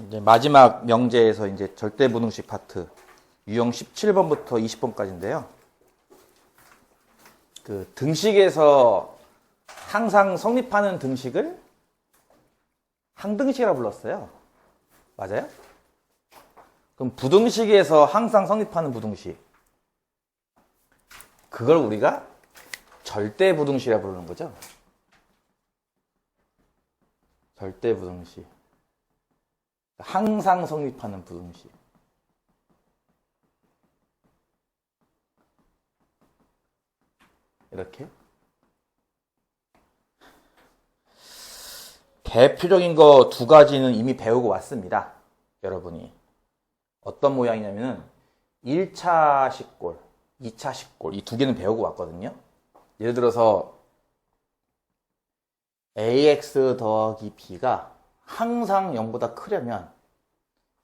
이제 마지막 명제에서 이제 절대부등식 파트 유형 17번부터 20번까지인데요. 그 등식에서 항상 성립하는 등식을 항등식이라고 불렀어요. 맞아요? 그럼 부등식에서 항상 성립하는 부등식, 그걸 우리가 절대부등식이라고 부르는 거죠. 절대부등식. 항상 성립하는 부등식. 이렇게. 대표적인 거 두 가지는 이미 배우고 왔습니다. 여러분이. 어떤 모양이냐면은 1차 식골, 2차 식골, 이 두 개는 배우고 왔거든요. 예를 들어서 ax 더하기 b가 항상 0보다 크려면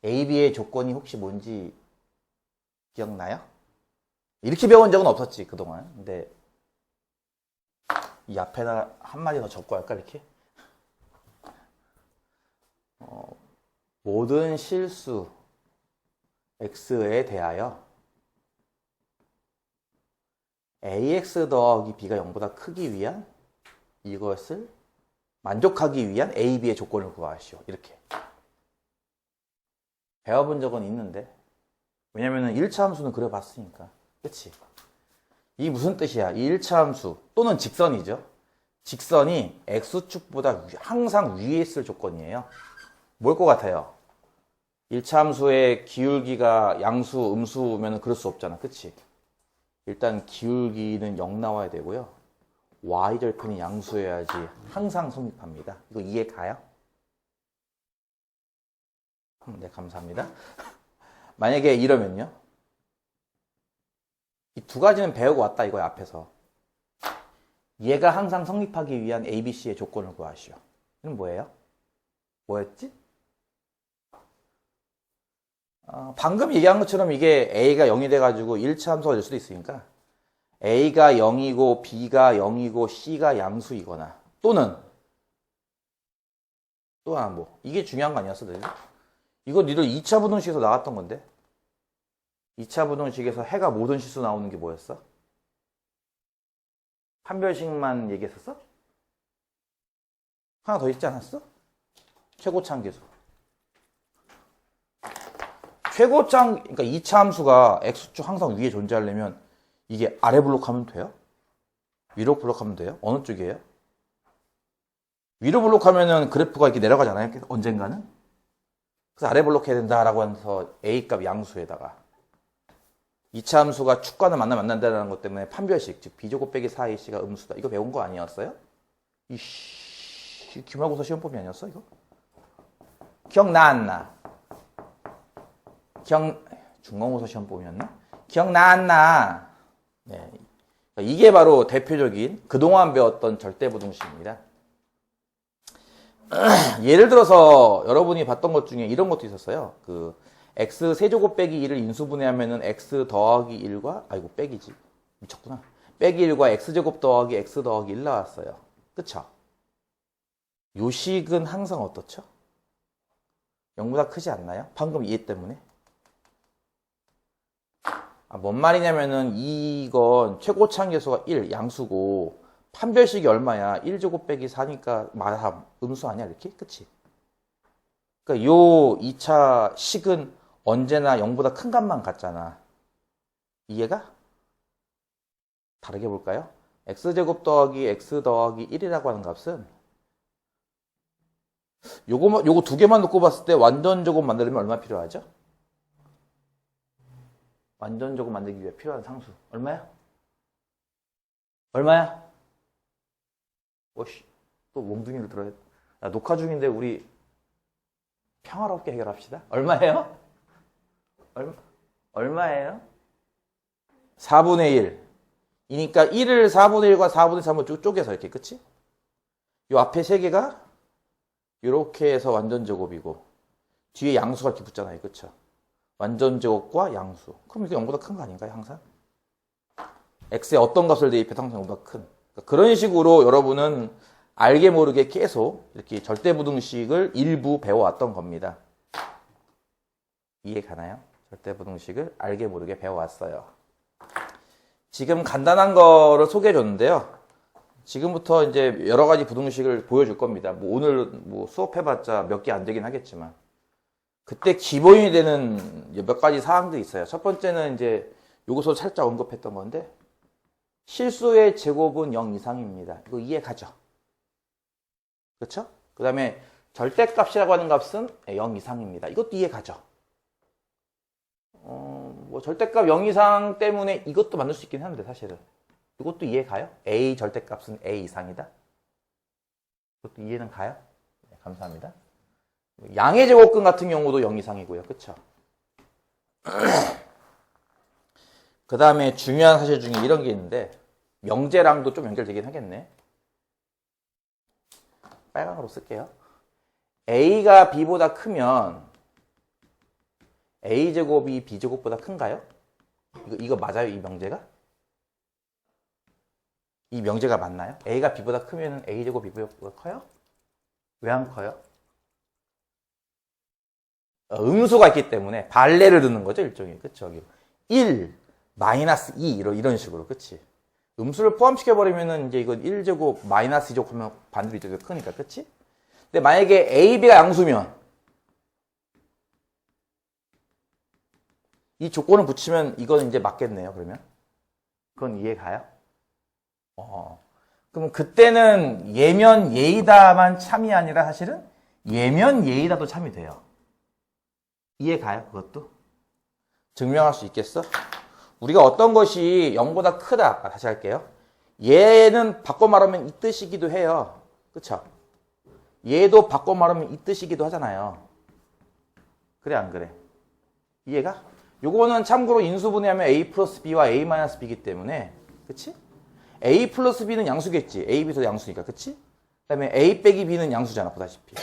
ab의 조건이 혹시 뭔지 기억나요? 이렇게 배운 적은 없었지, 그동안. 근데 이 앞에다 한 마디 더 적고 할까, 이렇게? 모든 실수 x에 대하여 ax 더하기 b가 0보다 크기 위한 이것을 만족하기 위한 a, b의 조건을 구하시오. 이렇게. 배워본 적은 있는데, 왜냐면은 1차 함수는 그려봤으니까. 그치? 이게 무슨 뜻이야? 이 1차 함수 또는 직선이죠. 직선이 x축보다 항상 위에 있을 조건이에요. 뭘 것 같아요? 1차 함수의 기울기가 양수, 음수면 그럴 수 없잖아. 그치? 일단 기울기는 0 나와야 되고요. y절편이 양수여야지 항상 성립합니다. 이거 이해 가요? 네, 감사합니다. 만약에 이러면요. 이 두 가지는 배우고 왔다 이거야, 앞에서. 얘가 항상 성립하기 위한 ABC의 조건을 구하시오. 이건 뭐예요? 뭐였지? 방금 얘기한 것처럼 이게 A가 0이 돼가지고 1차 함수가 될 수도 있으니까 A가 0이고 B가 0이고 C가 양수이거나 또는 또 하나 뭐 이게 중요한 거 아니었어? 너희들? 이거 니들 2차 부등식에서 나왔던 건데 2차 부등식에서 해가 모든 실수 나오는 게 뭐였어? 판별식만 얘기했었어? 하나 더 있지 않았어? 최고차함계수. 최고차함, 그러니까 2차 함수가 x축 항상 위에 존재하려면 이게 아래 블록하면 돼요? 위로 블록하면 돼요? 어느 쪽이에요? 위로 블록하면은 그래프가 이렇게 내려가잖아요. 언젠가는. 그래서 아래 블록해야 된다라고 해서 a값 양수에다가 2차 함수가 축과는 만난다는 것 때문에 판별식, 즉 b제곱 빼기 4ac가 음수다. 이거 배운 거 아니었어요? 이씨, 기말고사 시험법이 아니었어 이거? 기억나 안 나? 중간고사 시험법이었나? 기억나 안 나? 네. 이게 바로 대표적인 그동안 배웠던 절대부등식입니다. 예를 들어서 여러분이 봤던 것 중에 이런 것도 있었어요. 그 x 세제곱 빼기 1을 인수분해하면은 x 더하기 1과 아이고 빼기지 미쳤구나. 빼기 1과 x제곱 더하기 x 더하기 1 나왔어요. 그쵸? 요 식은 항상 어떻죠? 0보다 크지 않나요? 방금 이해 때문에. 뭔 말이냐면은 이건 최고차함계수가 1 양수고 판별식이 얼마야? 1제곱 빼기 4니까 마삼 음수 아니야 이렇게? 그치? 그러니까 요 2차 식은 언제나 0보다 큰 값만 같잖아. 이해가? 다르게 볼까요? x제곱 더하기 x 더하기 1이라고 하는 값은 요거 두 개만 놓고 봤을 때 완전 제곱 만들려면 얼마 필요하죠? 완전 제곱 만들기 위해 필요한 상수 얼마야? 얼마야? 오씨, 또 몽둥이를 들어야 돼. 녹화 중인데 우리 평화롭게 해결합시다. 얼마예요? 얼마예요? 4분의 1. 이니까 1을 4분의 1과 4분의 3을 쪼개서 이렇게, 그치? 요 앞에 세 개가 이렇게 해서 완전 제곱이고 뒤에 양수가 이렇게 붙잖아요. 그쵸? 완전 제곱과 양수. 그럼 이게 0보다 큰 거 아닌가요? 항상? x에 어떤 값을 대입해도 항상 0보다 큰. 그러니까 그런 식으로 여러분은 알게 모르게 계속 이렇게 절대부등식을 일부 배워왔던 겁니다. 이해 가나요? 절대부등식을 알게 모르게 배워왔어요. 지금 간단한 거를 소개해 줬는데요. 지금부터 이제 여러 가지 부등식을 보여줄 겁니다. 뭐 오늘 뭐 수업해봤자 몇 개 안 되긴 하겠지만 그때 기본이 되는 몇 가지 사항들이 있어요. 첫 번째는 이제 요것도 살짝 언급했던 건데 실수의 제곱은 0 이상입니다. 이거 이해 가죠? 그렇죠? 그 다음에 절대값이라고 하는 값은 0 이상입니다. 이것도 이해 가죠? 뭐 절대값 0 이상 때문에 이것도 만들 수 있긴 한데 사실은 이것도 이해 가요? A 절대값은 A 이상이다. 이것도 이해는 가요? 네, 감사합니다. 양의 제곱근 같은 경우도 0 이상이고요. 그쵸? 그 다음에 중요한 사실 중에 이런 게 있는데 명제랑도 좀 연결되긴 하겠네. 빨강으로 쓸게요. A가 B보다 크면 A제곱이 B제곱보다 큰가요? 이거 맞아요? 이 명제가? 이 명제가 맞나요? A가 B보다 크면 A제곱 B보다 커요? 왜 안 커요? 음수가 있기 때문에 발레를 듣는 거죠, 일종의. 그쵸? 1, 마이너스 2, 이런 식으로. 그치? 음수를 포함시켜버리면은 이제 이건 1제곱, 마이너스 2제곱 하면 반대로 이쪽이 크니까. 그치? 근데 만약에 A, B가 양수면 이 조건을 붙이면 이건 이제 맞겠네요, 그러면. 그건 이해 가요? 그럼 그때는 예면 예이다만 참이 아니라 사실은 예면 예이다도 참이 돼요. 이해 가요? 그것도? 증명할 수 있겠어? 우리가 어떤 것이 0보다 크다. 다시 할게요. 얘는 바꿔 말하면 이 뜻이기도 해요. 그쵸? 얘도 바꿔 말하면 이 뜻이기도 하잖아요. 그래 안 그래? 이해가? 요거는 참고로 인수분해하면 A 플러스 B와 A 마이너스 B이기 때문에 그치? A 플러스 B는 양수겠지. A, B도 양수니까. 그치? 그 다음에 A 빼기 B는 양수잖아. 보다시피.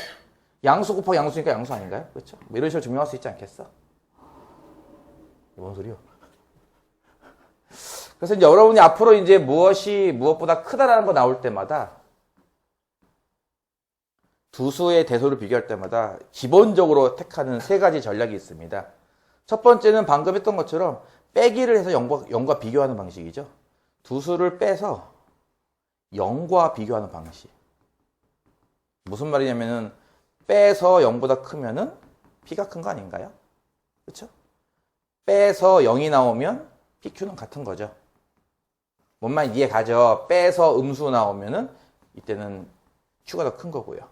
양수 곱하기 양수니까 양수 아닌가요? 그렇죠? 뭐 이런 식으로 증명할 수 있지 않겠어? 뭔 소리요? 그래서 이제 여러분이 앞으로 이제 무엇이 무엇보다 크다라는 거 나올 때마다 두 수의 대소를 비교할 때마다 기본적으로 택하는 세 가지 전략이 있습니다. 첫 번째는 방금 했던 것처럼 빼기를 해서 0과 비교하는 방식이죠. 두 수를 빼서 0과 비교하는 방식. 무슨 말이냐면은 빼서 0보다 크면은 P가 큰 거 아닌가요? 그렇죠? 빼서 0이 나오면 PQ는 같은 거죠. 뭔 말인지 이해 가죠? 빼서 음수 나오면은 이때는 Q가 더 큰 거고요.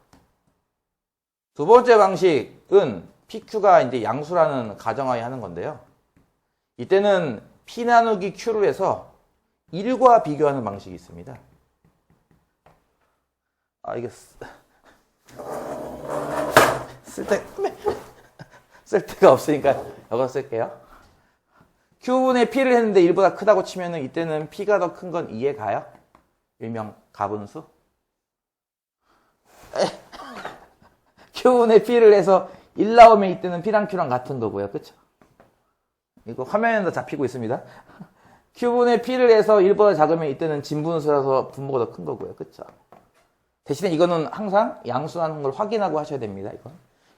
두 번째 방식은 PQ가 이제 양수라는 가정하에 하는 건데요. 이때는 P 나누기 Q로 해서 1과 비교하는 방식이 있습니다. 이게 쓸데가 없으니까 이거 쓸게요. Q분의 P를 했는데 1보다 크다고 치면은 이때는 P가 더 큰 건 이해 가요? 일명 가분수. Q분의 P를 해서 1 나오면 이때는 P랑 Q랑 같은 거고요. 그쵸? 이거 화면에도 잡히고 있습니다. Q분의 P를 해서 1보다 작으면 이때는 진분수라서 분모가 더 큰 거고요. 그쵸? 대신에 이거는 항상 양수라는 걸 확인하고 하셔야 됩니다.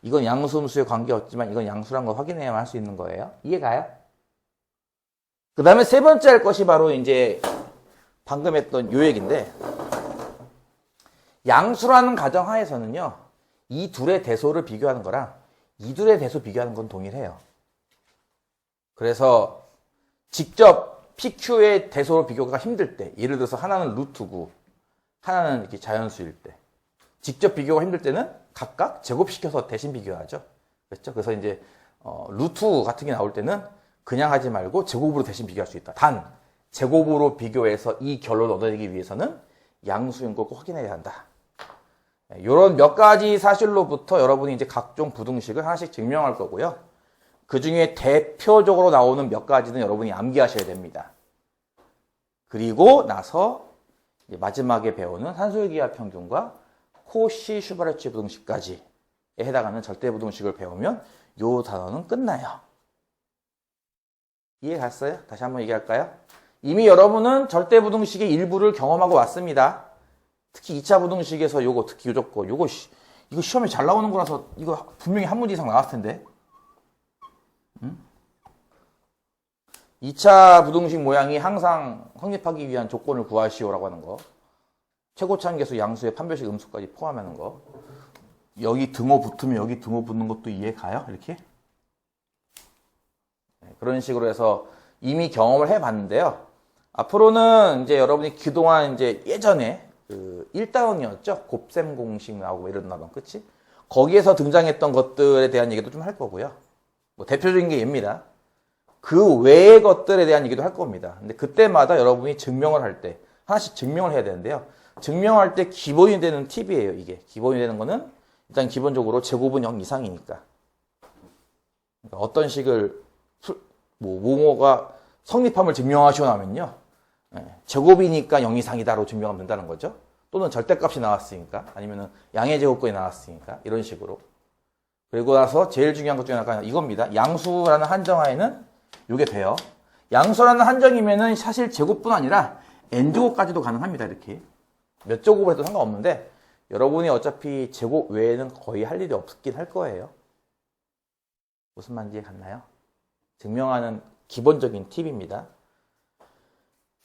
이건 양수음수에 관계없지만 이건 양수란 걸 확인해야만 할 수 있는 거예요. 이해 가요? 그 다음에 세 번째 할 것이 바로 이제 방금 했던 요 얘기인데 양수라는 가정하에서는요. 이 둘의 대소를 비교하는 거랑 이 둘의 대소 비교하는 건 동일해요. 그래서 직접 PQ의 대소로 비교가 힘들 때 예를 들어서 하나는 루트고 하나는 이렇게 자연수일 때 직접 비교가 힘들 때는 각각 제곱시켜서 대신 비교하죠. 그렇죠? 그래서 이제 루트 같은 게 나올 때는 그냥 하지 말고 제곱으로 대신 비교할 수 있다. 단 제곱으로 비교해서 이 결론을 얻어내기 위해서는 양수인 걸 꼭 확인해야 한다. 이런 몇 가지 사실로부터 여러분이 이제 각종 부등식을 하나씩 증명할 거고요. 그 중에 대표적으로 나오는 몇 가지는 여러분이 암기하셔야 됩니다. 그리고 나서 이제 마지막에 배우는 산술기하 평균과 코시 슈바르츠 부등식까지에 해당하는 절대 부등식을 배우면 요 단원은 끝나요. 이해 갔어요? 다시 한번 얘기할까요? 이미 여러분은 절대 부등식의 일부를 경험하고 왔습니다. 특히 2차 부등식에서 요거 특히 요 조건 이거 시험에 잘 나오는 거라서 이거 분명히 한 문제 이상 나왔을 텐데 2차 부등식 모양이 항상 성립하기 위한 조건을 구하시오라고 하는 거. 최고차항계수 양수의 판별식 음수까지 포함하는 거. 여기 등호 붙으면 여기 등호 붙는 것도 이해 가요? 이렇게? 네, 그런 식으로 해서 이미 경험을 해봤는데요. 앞으로는 이제 여러분이 그동안 이제 예전에 그 1다운이었죠? 곱셈 공식 나오고 이러나봐. 그치? 거기에서 등장했던 것들에 대한 얘기도 좀 할 거고요. 뭐 대표적인 게 얘입니다. 그 외의 것들에 대한 얘기도 할 겁니다. 근데 그때마다 여러분이 증명을 할 때 하나씩 증명을 해야 되는데요. 증명할 때 기본이 되는 팁이에요. 이게 기본이 되는 거는 일단 기본적으로 제곱은 0 이상이니까. 그러니까 어떤 식을 뭐가 성립함을 증명하시오 하면요. 제곱이니까 0 이상이다로 증명하면 된다는 거죠. 또는 절대값이 나왔으니까 아니면은 양의 제곱권이 나왔으니까 이런 식으로. 그리고 나서 제일 중요한 것 중에 하나가 이겁니다. 양수라는 한정하에는 이게 돼요. 양수라는 한정이면은 사실 제곱뿐 아니라 n제곱까지도 가능합니다. 이렇게. 몇 제곱을 해도 상관없는데 여러분이 어차피 제곱 외에는 거의 할 일이 없긴 할 거예요. 무슨 말인지 갔나요? 증명하는 기본적인 팁입니다.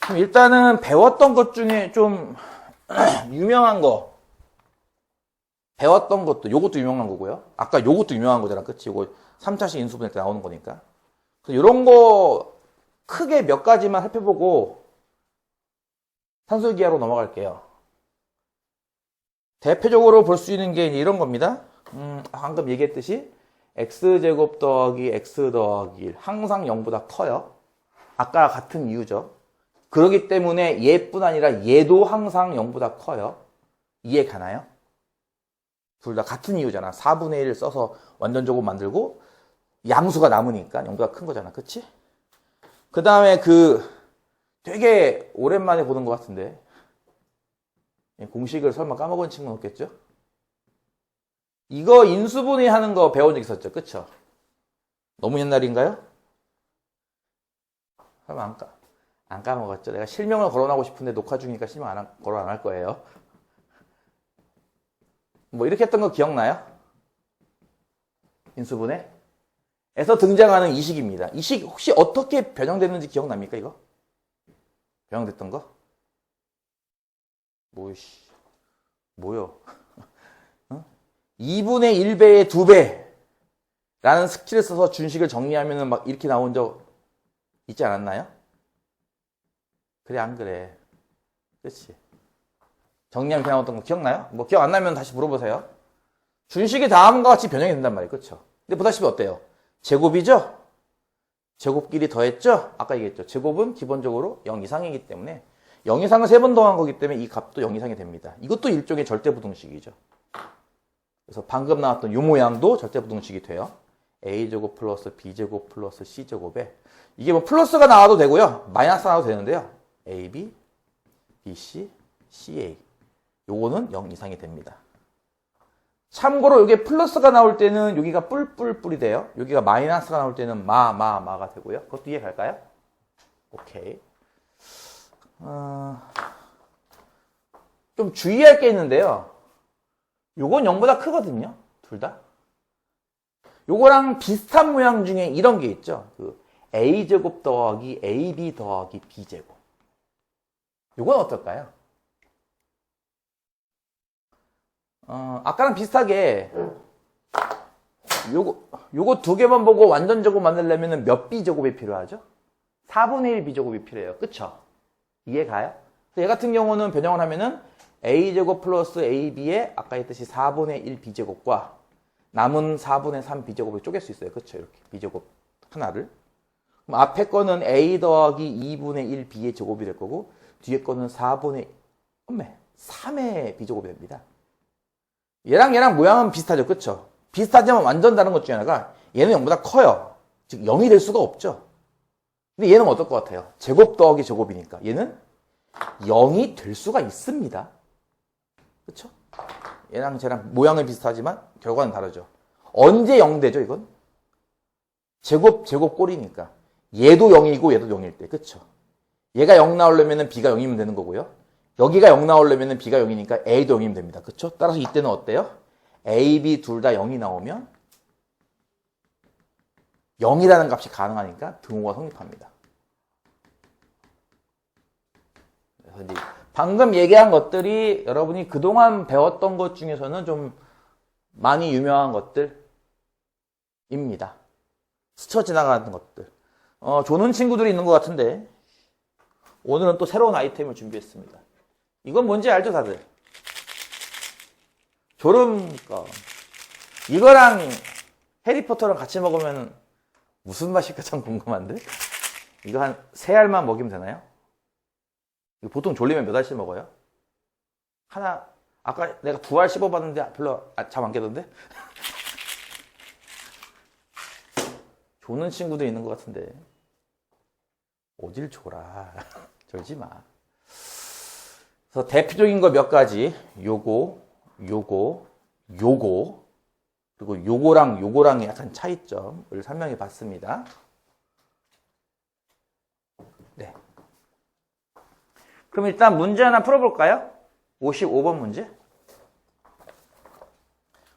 그럼 일단은 배웠던 것 중에 좀 유명한 거 배웠던 것도 요것도 유명한 거고요. 아까 요것도 유명한 거잖아. 그치? 요거 3차식 인수분해 때 나오는 거니까. 이런 거 크게 몇 가지만 살펴보고 산술기하로 넘어갈게요. 대표적으로 볼 수 있는 게 이런 겁니다. 방금 얘기했듯이 x제곱 더하기 x 더하기 1 항상 0보다 커요. 아까 같은 이유죠. 그렇기 때문에 얘뿐 아니라 얘도 항상 0보다 커요. 이해 가나요? 둘 다 같은 이유잖아. 4분의 1을 써서 완전 제곱 만들고 양수가 남으니까 0보다 큰 거잖아. 그치? 그 다음에 되게 오랜만에 보는 것 같은데 공식을 설마 까먹은 친구는 없겠죠? 이거 인수분해 하는 거 배운 적 있었죠? 그쵸? 너무 옛날인가요? 설마 안 까먹었죠? 내가 실명을 거론하고 싶은데 녹화 중이니까 실명 거론 안 할 거예요. 뭐 이렇게 했던 거 기억나요? 인수분해? 에서 등장하는 이 식입니다. 이 식 혹시 어떻게 변형됐는지 기억납니까, 이거? 변형됐던 거? 뭐요? 2분의 1배의 2배라는 스킬을 써서 준식을 정리하면 막 이렇게 나온 적 있지 않았나요? 그래, 안 그래? 그치? 정리하면 이렇게 나왔던 거 기억나요? 뭐 기억 안 나면 다시 물어보세요. 준식이 다음과 같이 변형이 된단 말이에요. 그쵸? 근데 보다시피 어때요? 제곱이죠? 제곱끼리 더했죠? 아까 얘기했죠. 제곱은 기본적으로 0 이상이기 때문에 0 이상을 3번 더한 거기 때문에 이 값도 0 이상이 됩니다. 이것도 일종의 절대부등식이죠. 그래서 방금 나왔던 이 모양도 절대부등식이 돼요. a제곱 플러스 b제곱 플러스 c제곱에 이게 뭐 플러스가 나와도 되고요. 마이너스가 나와도 되는데요. ab, bc, ca 요거는 0 이상이 됩니다. 참고로 이게 플러스가 나올 때는 여기가 뿔뿔뿔이 돼요. 여기가 마이너스가 나올 때는 마가 되고요. 그것도 이해 갈까요? 오케이. 좀 주의할 게 있는데요. 요건 0보다 크거든요. 둘 다. 요거랑 비슷한 모양 중에 이런 게 있죠. a제곱 더하기 ab 더하기 b제곱. 요건 어떨까요? 아까랑 비슷하게 요거 두 개만 보고 완전 제곱 만들려면 몇 b제곱이 필요하죠? 4분의 1 b제곱이 필요해요. 그쵸? 이해 가요? 얘 같은 경우는 변형을 하면은 a제곱 플러스 ab에 아까 했듯이 4분의 1 b제곱과 남은 4분의 3 b제곱을 쪼갤 수 있어요. 그쵸? 이렇게 b제곱 하나를. 그럼 앞에 거는 a 더하기 2분의 1 b의 제곱이 될 거고 뒤에 거는 4분의 3의 b제곱이 됩니다. 얘랑 모양은 비슷하죠. 그쵸? 비슷하지만 완전 다른 것 중에 하나가 얘는 0보다 커요. 즉 0이 될 수가 없죠. 근데 얘는 어떨 것 같아요? 제곱 더하기 제곱이니까 얘는 0이 될 수가 있습니다. 그쵸? 얘랑 쟤랑 모양은 비슷하지만 결과는 다르죠. 언제 0 되죠, 이건? 제곱 꼴이니까. 얘도 0이고 얘도 0일 때. 그쵸? 얘가 0 나오려면 B가 0이면 되는 거고요. 여기가 0 나오려면 B가 0이니까 A도 0이면 됩니다. 그쵸? 따라서 이때는 어때요? A, B 둘 다 0이 나오면 0이라는 값이 가능하니까 등호가 성립합니다. 그래서 이제 방금 얘기한 것들이 여러분이 그동안 배웠던 것 중에서는 좀 많이 유명한 것들입니다. 스쳐 지나가는 것들. 조는 친구들이 있는 것 같은데 오늘은 또 새로운 아이템을 준비했습니다. 이건 뭔지 알죠, 다들? 졸음껌. 이거랑 해리포터랑 같이 먹으면 무슨 맛일까 참 궁금한데? 이거 한 3알만 먹이면 되나요? 이거 보통 졸리면 몇 알씩 먹어요? 하나, 아까 내가 2알 씹어봤는데 별로 잠 안 깨던데? 조는 친구도 있는 것 같은데. 어딜 졸아. 졸지 마. 그래서 대표적인 거 몇 가지. 요거, 그리고 요거랑의 약간 차이점을 설명해 봤습니다. 네. 그럼 일단 문제 하나 풀어볼까요? 55번 문제.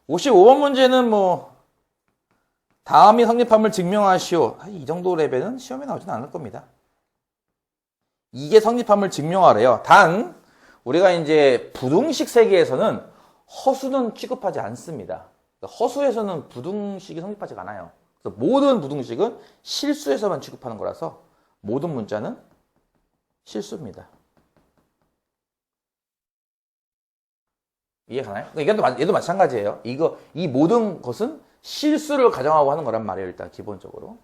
55번 문제는 다음이 성립함을 증명하시오. 이 정도 레벨은 시험에 나오지는 않을 겁니다. 이게 성립함을 증명하래요. 단, 우리가 이제 부등식 세계에서는 허수는 취급하지 않습니다. 허수에서는 부등식이 성립하지 않아요. 그래서 모든 부등식은 실수에서만 취급하는 거라서 모든 문자는 실수입니다. 이해가나요? 얘도 마찬가지예요. 이 모든 것은 실수를 가정하고 하는 거란 말이에요, 일단 기본적으로.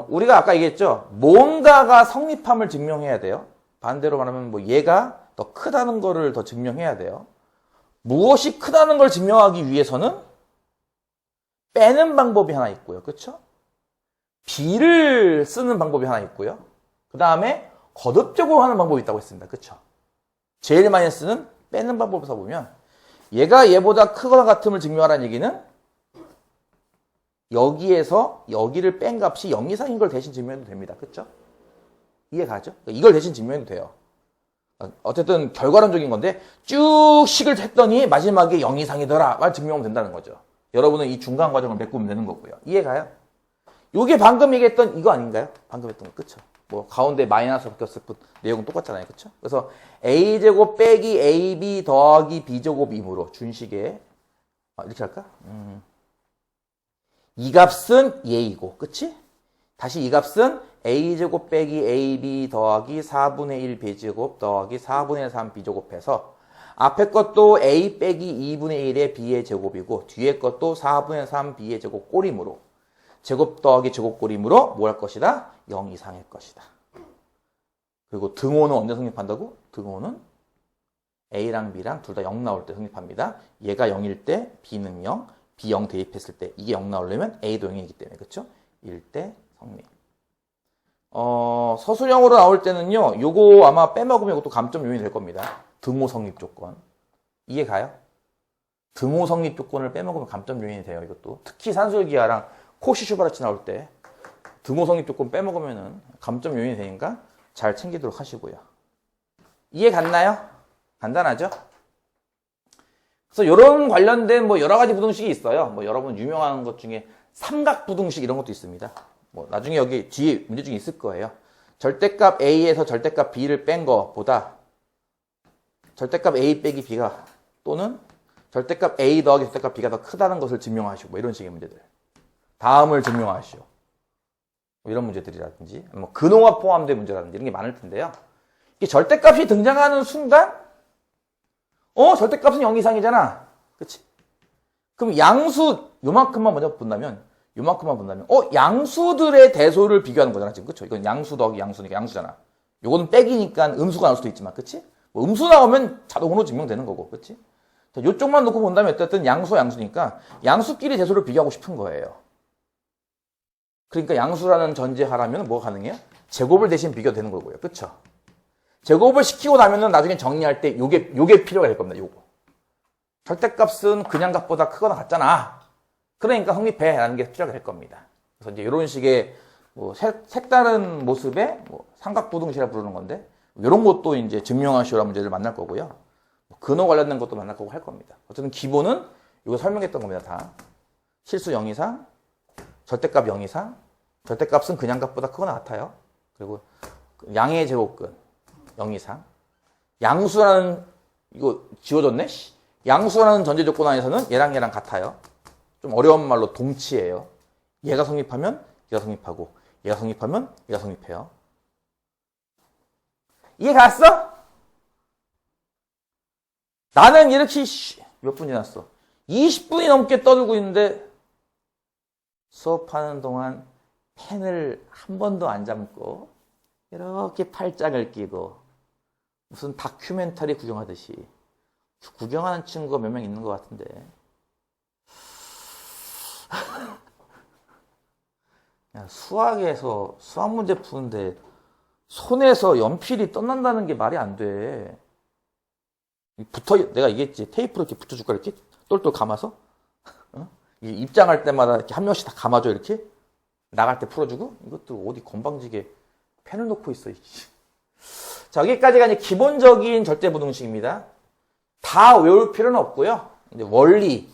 우리가 아까 얘기했죠. 뭔가가 성립함을 증명해야 돼요. 반대로 말하면 얘가 더 크다는 거를 더 증명해야 돼요. 무엇이 크다는 걸 증명하기 위해서는 빼는 방법이 하나 있고요. 그렇죠? b를 쓰는 방법이 하나 있고요. 그 다음에 거듭적으로 하는 방법이 있다고 했습니다. 그렇죠? 제일 많이 쓰는 빼는 방법을 써보면 얘가 얘보다 크거나 같음을 증명하라는 얘기는 여기에서 여기를 뺀 값이 0 이상인 걸 대신 증명해도 됩니다. 그렇죠? 이해가죠? 이걸 대신 증명해도 돼요. 어쨌든 결과론적인 건데 쭉 식을 했더니 마지막에 0 이상이더라 말 증명하면 된다는 거죠. 여러분은 이 중간 과정을 메꾸면 되는 거고요. 이해가요? 요게 방금 얘기했던 이거 아닌가요? 방금 했던 거 그쵸? 가운데 마이너스 바뀌었을 뿐 내용은 똑같잖아요. 그쵸? 그래서 a제곱 빼기 ab 더하기 b제곱이므로 준식에 이렇게 할까? 이 값은 얘이고 그치? 다시 이 값은 a제곱 빼기 ab 더하기 4분의 1 b제곱 더하기 4분의 3 b제곱해서 앞에 것도 a 빼기 2분의 1의 b의 제곱이고 뒤에 것도 4분의 3 b의 제곱 꼴이므로 제곱 더하기 제곱 꼴이므로 뭐 할 것이다? 0 이상일 것이다. 그리고 등호는 언제 성립한다고? 등호는 a랑 b랑 둘 다 0 나올 때 성립합니다. 얘가 0일 때 b는 0, b 0 대입했을 때 이게 0 나오려면 a도 0이기 때문에 그렇죠? 1대 성립. 서술형으로 나올 때는요. 요거 아마 빼먹으면 이것도 감점 요인이 될 겁니다. 등호 성립 조건. 이해 가요? 등호 성립 조건을 빼먹으면 감점 요인이 돼요. 이것도. 특히 산술기하랑 코시슈바르치 나올 때 등호 성립 조건 빼먹으면은 감점 요인이 되니까 잘 챙기도록 하시고요. 이해 갔나요? 간단하죠? 그래서 이런 관련된 여러 가지 부등식이 있어요. 여러분 유명한 것 중에 삼각 부등식 이런 것도 있습니다. 나중에 여기 뒤에 문제 중에 있을 거예요. 절대값 A에서 절대값 B를 뺀 거보다 절대값 A 빼기 B가 또는 절대값 A 더하기 절대값 B가 더 크다는 것을 증명하시고 이런 식의 문제들. 다음을 증명하시오. 이런 문제들이라든지 근호가 포함된 문제라든지 이런 게 많을 텐데요. 이게 절대값이 등장하는 순간 절대값은 0 이상이잖아. 그치? 그럼 양수 요만큼만 먼저 본다면 양수들의 대소를 비교하는 거잖아, 지금. 그쵸? 이건 양수 더하기 양수니까 양수잖아. 요거는 빼기니까 음수가 나올 수도 있지만, 그치? 음수 나오면 자동으로 증명되는 거고, 그치? 자, 요쪽만 놓고 본다면 어쨌든 양수와 양수니까 양수끼리 대소를 비교하고 싶은 거예요. 그러니까 양수라는 전제하라면 뭐가 가능해요? 제곱을 대신 비교되는 거고요. 그쵸? 제곱을 시키고 나면은 나중에 정리할 때 요게 필요가 될 겁니다, 요거. 절대값은 그냥 값보다 크거나 같잖아. 그러니까 성립해 라는 게 필요가 될 겁니다. 그래서 이제 이런 식의 색다른 모습의 삼각부등식이라 부르는 건데 이런 것도 이제 증명하시오라는 문제를 만날 거고요. 근호 관련된 것도 만날 거고 할 겁니다. 어쨌든 기본은 이거 설명했던 겁니다. 다. 실수 0 이상, 절대값 0 이상, 절대값은 그냥 값보다 크거나 같아요. 그리고 양의 제곱근, 0 이상. 양수라는, 이거 지워졌네? 양수라는 전제 조건 안에서는 얘랑 같아요. 좀 어려운 말로 동치예요. 얘가 성립하면 얘가 성립하고, 얘가 성립하면 얘가 성립해요. 이해 갔어? 나는 이렇게 몇 분 지났어? 20분이 넘게 떠들고 있는데 수업하는 동안 펜을 한 번도 안 잡고 이렇게 팔짱을 끼고 무슨 다큐멘터리 구경하듯이 구경하는 친구가 몇 명 있는 것 같은데 수학에서 수학 문제 푸는데 손에서 연필이 떠난다는 게 말이 안 돼. 내가 얘기했지. 테이프로 이렇게 붙여줄까, 이렇게? 똘똘 감아서? 어? 입장할 때마다 이렇게 한 명씩 다 감아줘, 이렇게? 나갈 때 풀어주고? 이것도 어디 건방지게 펜을 놓고 있어, 자, 여기까지가 이제 기본적인 절대부등식입니다. 다 외울 필요는 없고요. 이제 원리,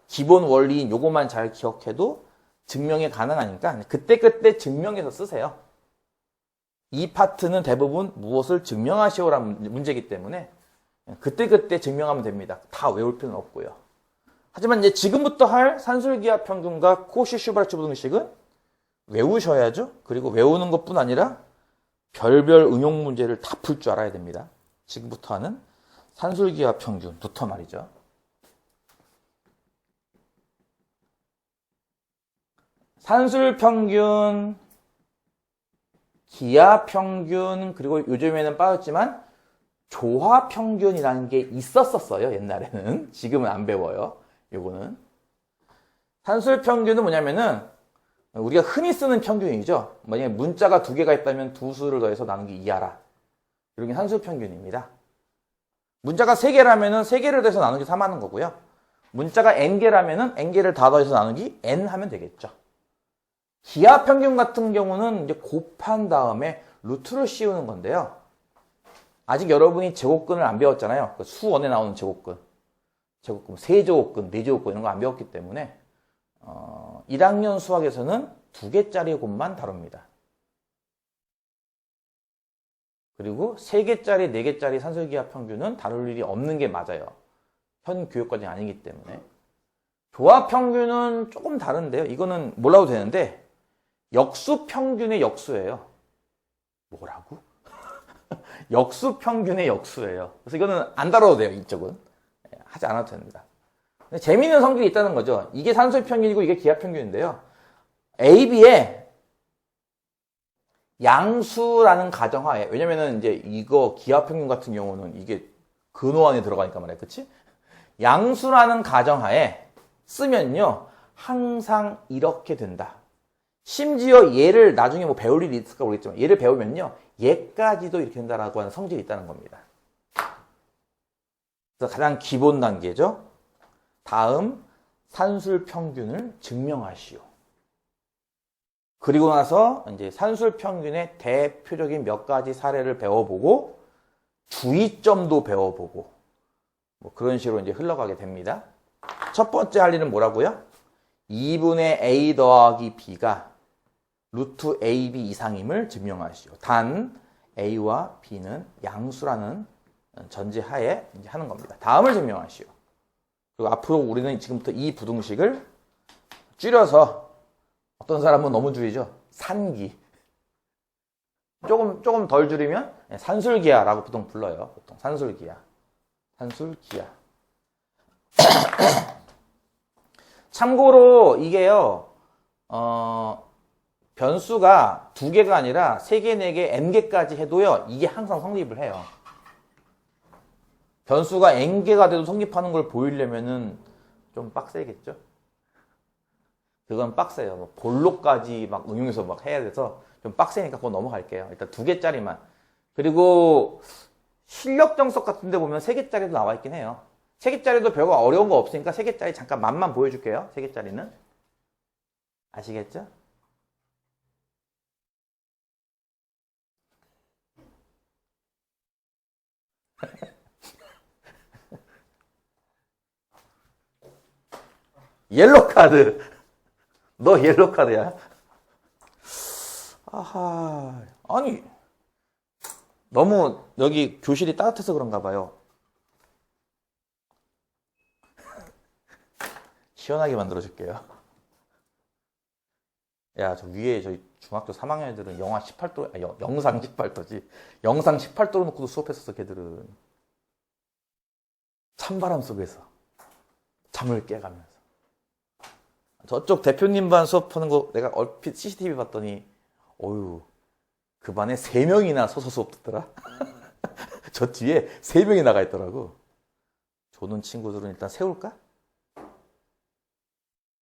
기본 원리인 요것만 잘 기억해도 증명이 가능하니까 그때그때 증명해서 쓰세요. 이 파트는 대부분 무엇을 증명하시오라는 문제이기 때문에 그때그때 증명하면 됩니다. 다 외울 필요는 없고요. 하지만 이제 지금부터 할 산술기하 평균과 코시-슈바르츠 부등식은 외우셔야죠. 그리고 외우는 것뿐 아니라 별별 응용 문제를 다 풀 줄 알아야 됩니다. 지금부터 하는 산술기하 평균부터 말이죠. 산술평균, 기하평균, 그리고 요즘에는 빠졌지만 조화평균이라는 게 있었었어요. 옛날에는. 지금은 안 배워요. 요거는. 산술평균은 뭐냐면은 우리가 흔히 쓰는 평균이죠. 만약에 문자가 2개가 있다면 두 수를 더해서 나누기 2하라. 이런 게 산술평균입니다. 문자가 3개라면은 3개를 더해서 나누기 3 하는 거고요. 문자가 n개라면은 n개를 다 더해서 나누기 n 하면 되겠죠. 기하평균 같은 경우는 이제 곱한 다음에 루트를 씌우는 건데요. 아직 여러분이 제곱근을 안 배웠잖아요. 수원에 나오는 제곱근. 제곱근, 세제곱근, 네제곱근 이런 거 안 배웠기 때문에 1학년 수학에서는 2개짜리 곱만 다룹니다. 그리고 3개짜리, 4개짜리 산술기하평균은 다룰 일이 없는 게 맞아요. 현 교육과정이 아니기 때문에. 조합평균은 조금 다른데요. 이거는 몰라도 되는데 역수평균의 역수예요. 뭐라고? 역수평균의 역수예요. 그래서 이거는 안 다뤄도 돼요. 이쪽은. 하지 않아도 됩니다. 근데 재미있는 성질이 있다는 거죠. 이게 산술평균이고 이게 기하평균인데요. A, B에 양수라는 가정하에, 왜냐면은 이제 이거 기하평균 같은 경우는 이게 근호 안에 들어가니까 말이야. 그치? 양수라는 가정하에 쓰면요. 항상 이렇게 된다. 심지어 얘를 나중에 뭐 배울 일이 있을까 모르겠지만 얘를 배우면요. 얘까지도 이렇게 된다라고 하는 성질이 있다는 겁니다. 그래서 가장 기본 단계죠. 다음 산술평균을 증명하시오. 그리고 나서 이제 산술평균의 대표적인 몇 가지 사례를 배워보고 주의점도 배워보고 뭐 그런 식으로 이제 흘러가게 됩니다. 첫 번째 할 일은 뭐라고요? 2분의 a 더하기 b가 루트 ab 이상임을 증명하시오. 단 a와 b는 양수라는 전제하에 이제 하는 겁니다. 다음을 증명하시오. 그리고 앞으로 우리는 지금부터 이 부등식을 줄여서 어떤 사람은 너무 줄이죠. 산기. 조금 덜 줄이면 산술기하라고 보통 불러요. 보통 산술기하. 산술기하. 참고로 이게요. 변수가 2개가 아니라 3개, 4개, n개까지 해도요. 이게 항상 성립을 해요. 변수가 n개가 돼도 성립하는 걸 보이려면은 좀 빡세겠죠? 그건 빡세요. 뭐 볼록까지 막 응용해서 막 해야 돼서 좀 빡세니까 그거 넘어갈게요. 일단 2개짜리만. 그리고 실력 정석 같은 데 보면 3개짜리도 나와 있긴 해요. 3개짜리도 별거 어려운 거 없으니까 3개짜리 잠깐 맛만 보여줄게요. 3개짜리는. 아시겠죠? 옐로 카드. 너 옐로 카드야. 아하. 아니 너무 여기 교실이 따뜻해서 그런가 봐요. 시원하게 만들어줄게요. 야, 저 위에 저희 중학교 3학년 애들은 영하 18도, 아니, 영상 18도지. 영상 18도로 놓고도 수업했었어, 걔들은. 찬바람 속에서 잠을 깨가면서. 저쪽 대표님 반 수업하는 거 내가 얼핏 CCTV 봤더니, 어휴, 그 반에 3명이나 서서 수업 듣더라. 저 뒤에 3명이 나가 있더라고. 조는 친구들은 일단 세울까?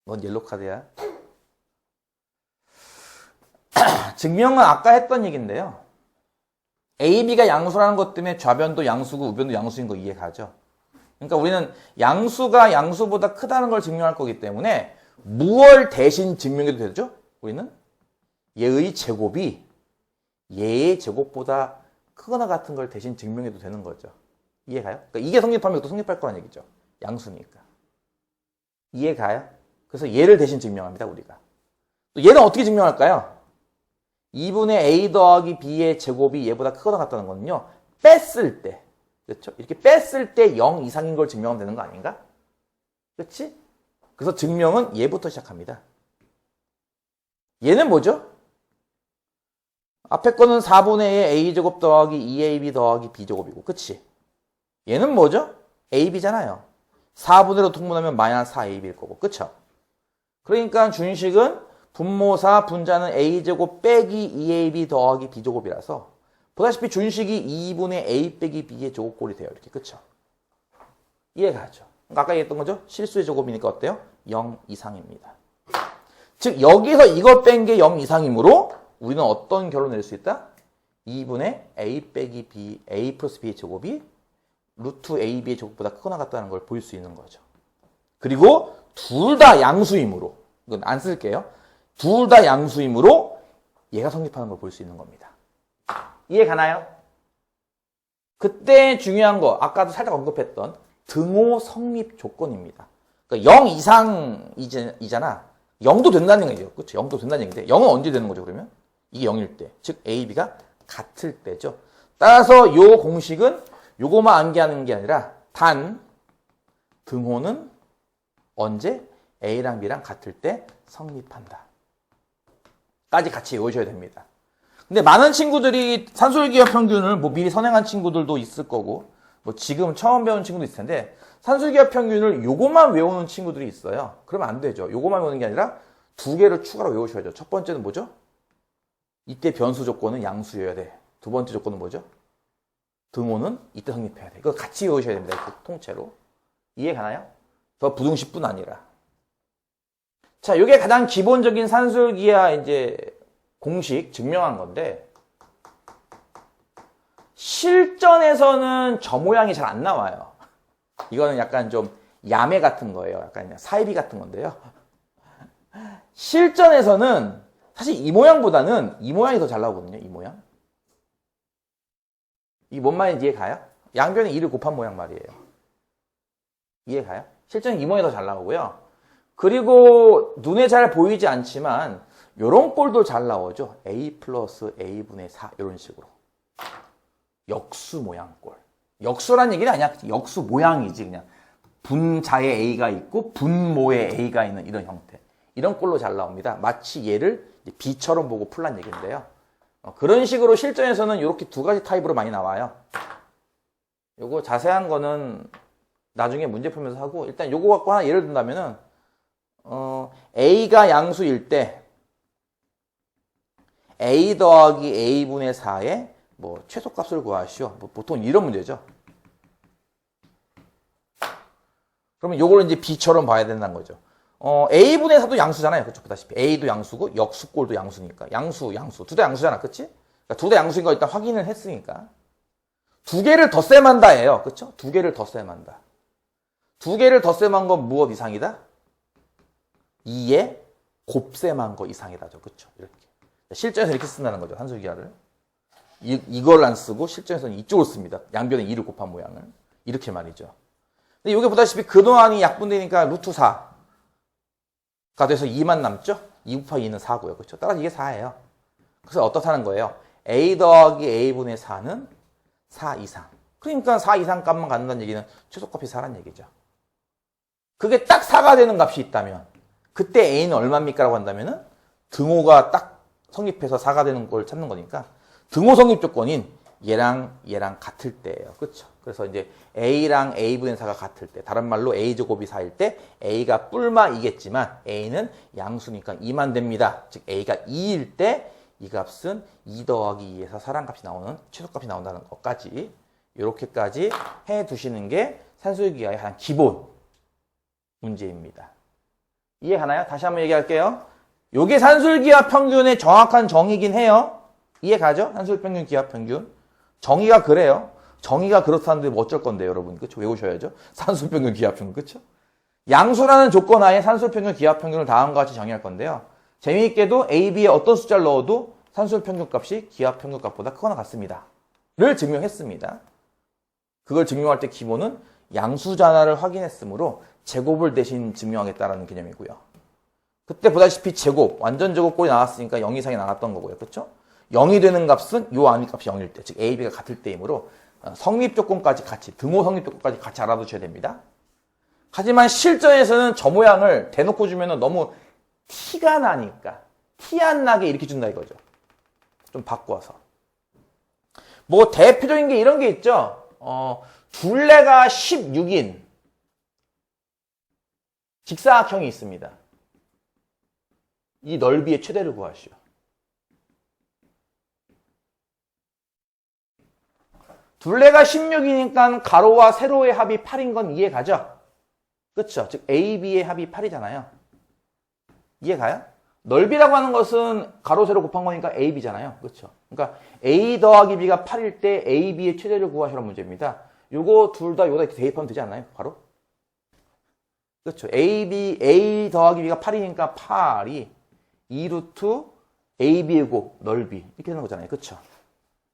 넌 옐로 카드야. 증명은 아까 했던 얘기인데요. A, B가 양수라는 것 때문에 좌변도 양수고 우변도 양수인 거 이해가죠? 그러니까 우리는 양수가 양수보다 크다는 걸 증명할 거기 때문에 무얼 대신 증명해도 되죠? 우리는 얘의 제곱이 얘의 제곱보다 크거나 같은 걸 대신 증명해도 되는 거죠. 이해가요? 그러니까 이게 성립하면 또 성립할 거란 얘기죠. 양수니까. 이해가요? 그래서 얘를 대신 증명합니다, 우리가. 또 얘는 어떻게 증명할까요? 2분의 a 더하기 b의 제곱이 얘보다 크거나 같다는 거는요. 뺐을 때. 그렇죠? 이렇게 뺐을 때 0 이상인 걸 증명하면 되는 거 아닌가? 그렇지? 그래서 증명은 얘부터 시작합니다. 얘는 뭐죠? 앞에 거는 4분의 a제곱 더하기 2ab 더하기 b제곱이고, 그치? 얘는 뭐죠? ab잖아요. 4분의로 통분하면 마이너스 4ab일 거고, 그쵸? 그러니까 준식은 분모사 분자는 a제곱 빼기 2ab 더하기 b제곱이라서 보다시피 준식이 2분의 a 빼기 b의 제곱꼴이 돼요. 이렇게, 그쵸? 이해가죠? 그러니까 아까 얘기했던 거죠? 실수의 제곱이니까 어때요? 0 이상입니다. 즉 여기서 이거 뺀 게 0 이상이므로 우리는 어떤 결론을 낼 수 있다? 2분의 a 빼기 b, a 플러스 b의 제곱이 루트 ab의 제곱보다 크거나 같다는 걸 볼 수 있는 거죠. 그리고 둘 다 양수이므로, 이건 안 쓸게요. 둘 다 양수이므로 얘가 성립하는 걸 볼 수 있는 겁니다. 이해 가나요? 그때 중요한 거, 아까도 살짝 언급했던 등호 성립 조건입니다. 그러니까 0 이상이잖아. 0도 된다는 얘기죠. 그렇죠? 0도 된다는 얘기인데 0은 언제 되는 거죠, 그러면? 이게 0일 때. 즉 A, B가 같을 때죠. 따라서 요 공식은 요거만 암기하는 게 아니라 단 등호는 언제 A랑 B랑 같을 때 성립한다. 까지 같이 외우셔야 됩니다. 근데 많은 친구들이 산술기하 평균을 뭐 미리 선행한 친구들도 있을 거고 뭐 지금 처음 배우는 친구도 있을 텐데 산술기하 평균을 요것만 외우는 친구들이 있어요. 그러면 안 되죠. 요것만 외우는 게 아니라 두 개를 추가로 외우셔야죠. 첫 번째는 뭐죠? 이때 변수 조건은 양수여야 돼. 두 번째 조건은 뭐죠? 등호는 이때 성립해야 돼. 이거 같이 외우셔야 됩니다. 이렇게 통째로. 이해 가나요? 더 부등식뿐 아니라. 자, 요게 가장 기본적인 산술기하 이제 공식 증명한 건데 실전에서는 저 모양이 잘 안 나와요. 이거는 약간 좀 야매 같은 거예요. 약간 사이비 같은 건데요. 실전에서는 사실 이 모양보다는 이 모양이 더 잘 나오거든요. 이 모양. 이게 뭔 말인지 이해가요? 양변에 2를 곱한 모양 말이에요. 이해가요? 실전에 이 모양이 더 잘 나오고요. 그리고 눈에 잘 보이지 않지만 요런 꼴도 잘 나오죠. a 플러스 a분의 4 이런 식으로. 역수 모양 꼴. 역수란 얘기는 아니야. 역수 모양이지 그냥. 분자에 a가 있고 분모에 a가 있는 이런 형태. 이런 꼴로 잘 나옵니다. 마치 얘를 b처럼 보고 풀란 얘기인데요. 그런 식으로 실전에서는 이렇게 두 가지 타입으로 많이 나와요. 요거 자세한 거는 나중에 문제 풀면서 하고 일단 요거 갖고 하나 예를 든다면은 a가 양수일 때 a 더하기 a분의 4의 뭐 최소값을 구하시오. 뭐 보통 이런 문제죠. 그러면 요걸 이제 b처럼 봐야 된다는 거죠. a분의 4도 양수잖아요. 그렇죠? 보다시피 a도 양수고 역수꼴도 양수니까. 양수. 둘 다 양수잖아. 그치? 그러니까 둘 다 양수인 거 일단 확인을 했으니까. 두 개를 덧셈한다예요. 그렇죠? 두 개를 덧셈한다. 두 개를 덧셈한 건 무엇 이상이다? 2에 곱셈한 거 이상이다죠. 그렇죠? 이렇게. 실전에서 이렇게 쓴다는 거죠. 산술기하를. 이걸 안 쓰고 실전에서는 이쪽을 씁니다. 양변에 2를 곱한 모양을. 이렇게 말이죠. 근데 여기 보다시피 근호항이 약분되니까 루트 4가 돼서 2만 남죠? 2 곱하기 2는 4고요. 그렇죠? 따라서 이게 4예요. 그래서 어떻다는 거예요? a 더하기 a분의 4는 4 이상. 그러니까 4 이상 값만 갖는다는 얘기는 최소값이 4란 얘기죠. 그게 딱 4가 되는 값이 있다면 그때 A는 얼마입니까? 라고 한다면은 등호가 딱 성립해서 4가 되는 걸 찾는 거니까 등호 성립 조건인 얘랑 같을 때예요. 그렇죠? 그래서 이제 A랑 A분의 4가 같을 때, 다른 말로 A제곱이 4일 때 A가 뿔마 2겠지만 A는 양수니까 2만 됩니다. 즉 A가 2일 때 이 값은 2 더하기 2에서 4란 값이 나오는, 최소값이 나온다는 것까지 이렇게까지 해 두시는 게 산술기하의 한 기본 문제입니다. 이해가나요? 다시 한번 얘기할게요. 요게 산술기하 평균의 정확한 정의긴 해요. 이해가죠? 산술평균, 기하평균. 정의가 그래요. 정의가 그렇다는데 뭐 어쩔 건데요, 여러분. 그쵸? 외우셔야죠. 산술평균, 기하평균. 그쵸? 양수라는 조건 하에 산술평균, 기하평균을 다음과 같이 정의할 건데요. 재미있게도 A, B에 어떤 숫자를 넣어도 산술평균 값이 기하평균 값보다 크거나 같습니다. 를 증명했습니다. 그걸 증명할 때 기본은 양수자나를 확인했으므로 제곱을 대신 증명하겠다라는 개념이고요. 그때 보다시피 제곱, 완전 제곱꼴이 나왔으니까 0 이상이 나왔던 거고요. 그렇죠? 0이 되는 값은 요 안위 값이 0일 때, 즉 A, B가 같을 때이므로 성립 조건까지 같이, 등호 성립 조건까지 같이 알아두셔야 됩니다. 하지만 실전에서는 저 모양을 대놓고 주면 너무 티가 나니까 티 안 나게 이렇게 준다 이거죠. 좀 바꿔서. 뭐 대표적인 게 이런 게 있죠. 둘레가 16인 직사각형이 있습니다. 이 넓이의 최대를 구하시오. 둘레가 16이니까 가로와 세로의 합이 8인 건 이해가죠? 그쵸? 즉 A, B의 합이 8이잖아요. 이해가요? 넓이라고 하는 것은 가로, 세로 곱한 거니까 A, B잖아요. 그쵸? 그러니까 A 더하기 B가 8일 때 A, B의 최대를 구하시라는 문제입니다. 요거 둘 다 여기다 대입하면 되지 않나요? 바로? 그렇죠. A 더하기 B가 8이니까 8이 2루트 AB의 곱, 넓이 이렇게 되는 거잖아요. 그렇죠?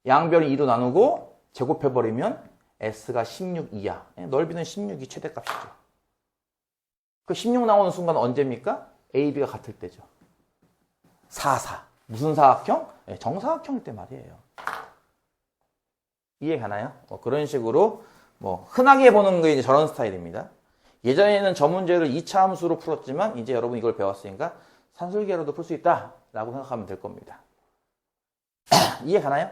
양변을 2로 나누고 제곱해버리면 S가 16 이하. 넓이는 16이 최대값이죠. 그 16 나오는 순간 언제입니까? AB가 같을 때죠. 4, 4. 무슨 사각형? 네, 정사각형일 때 말이에요. 이해가나요? 그런 식으로 흔하게 보는 게 이제 저런 스타일입니다. 예전에는 저 문제를 2차 함수로 풀었지만 이제 여러분 이걸 배웠으니까 산술기하로도 풀 수 있다라고 생각하면 될 겁니다. 이해가나요?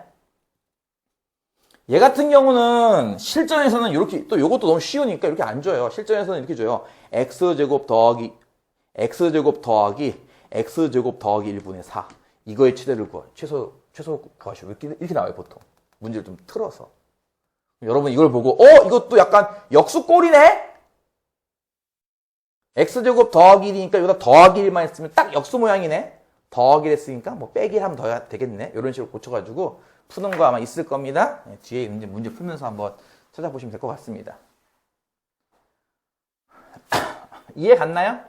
얘 같은 경우는 실전에서는 이렇게, 또 이것도 너무 쉬우니까 이렇게 안 줘요. 실전에서는 이렇게 줘요. x제곱 더하기 x제곱 더하기 1분의 4. 이거의 최대를 구하, 최소 구하시오. 이렇게 나와요, 보통. 문제를 좀 틀어서. 여러분 이걸 보고 이것도 약간 역수꼴이네? x제곱 더하기 1이니까 여기다 더하기 1만 했으면 딱 역수 모양이네? 더하기 1 했으니까 빼기 1 하면 더 되겠네? 이런 식으로 고쳐가지고 푸는 거 아마 있을 겁니다. 뒤에 문제 풀면서 한번 찾아보시면 될 것 같습니다. 이해 갔나요?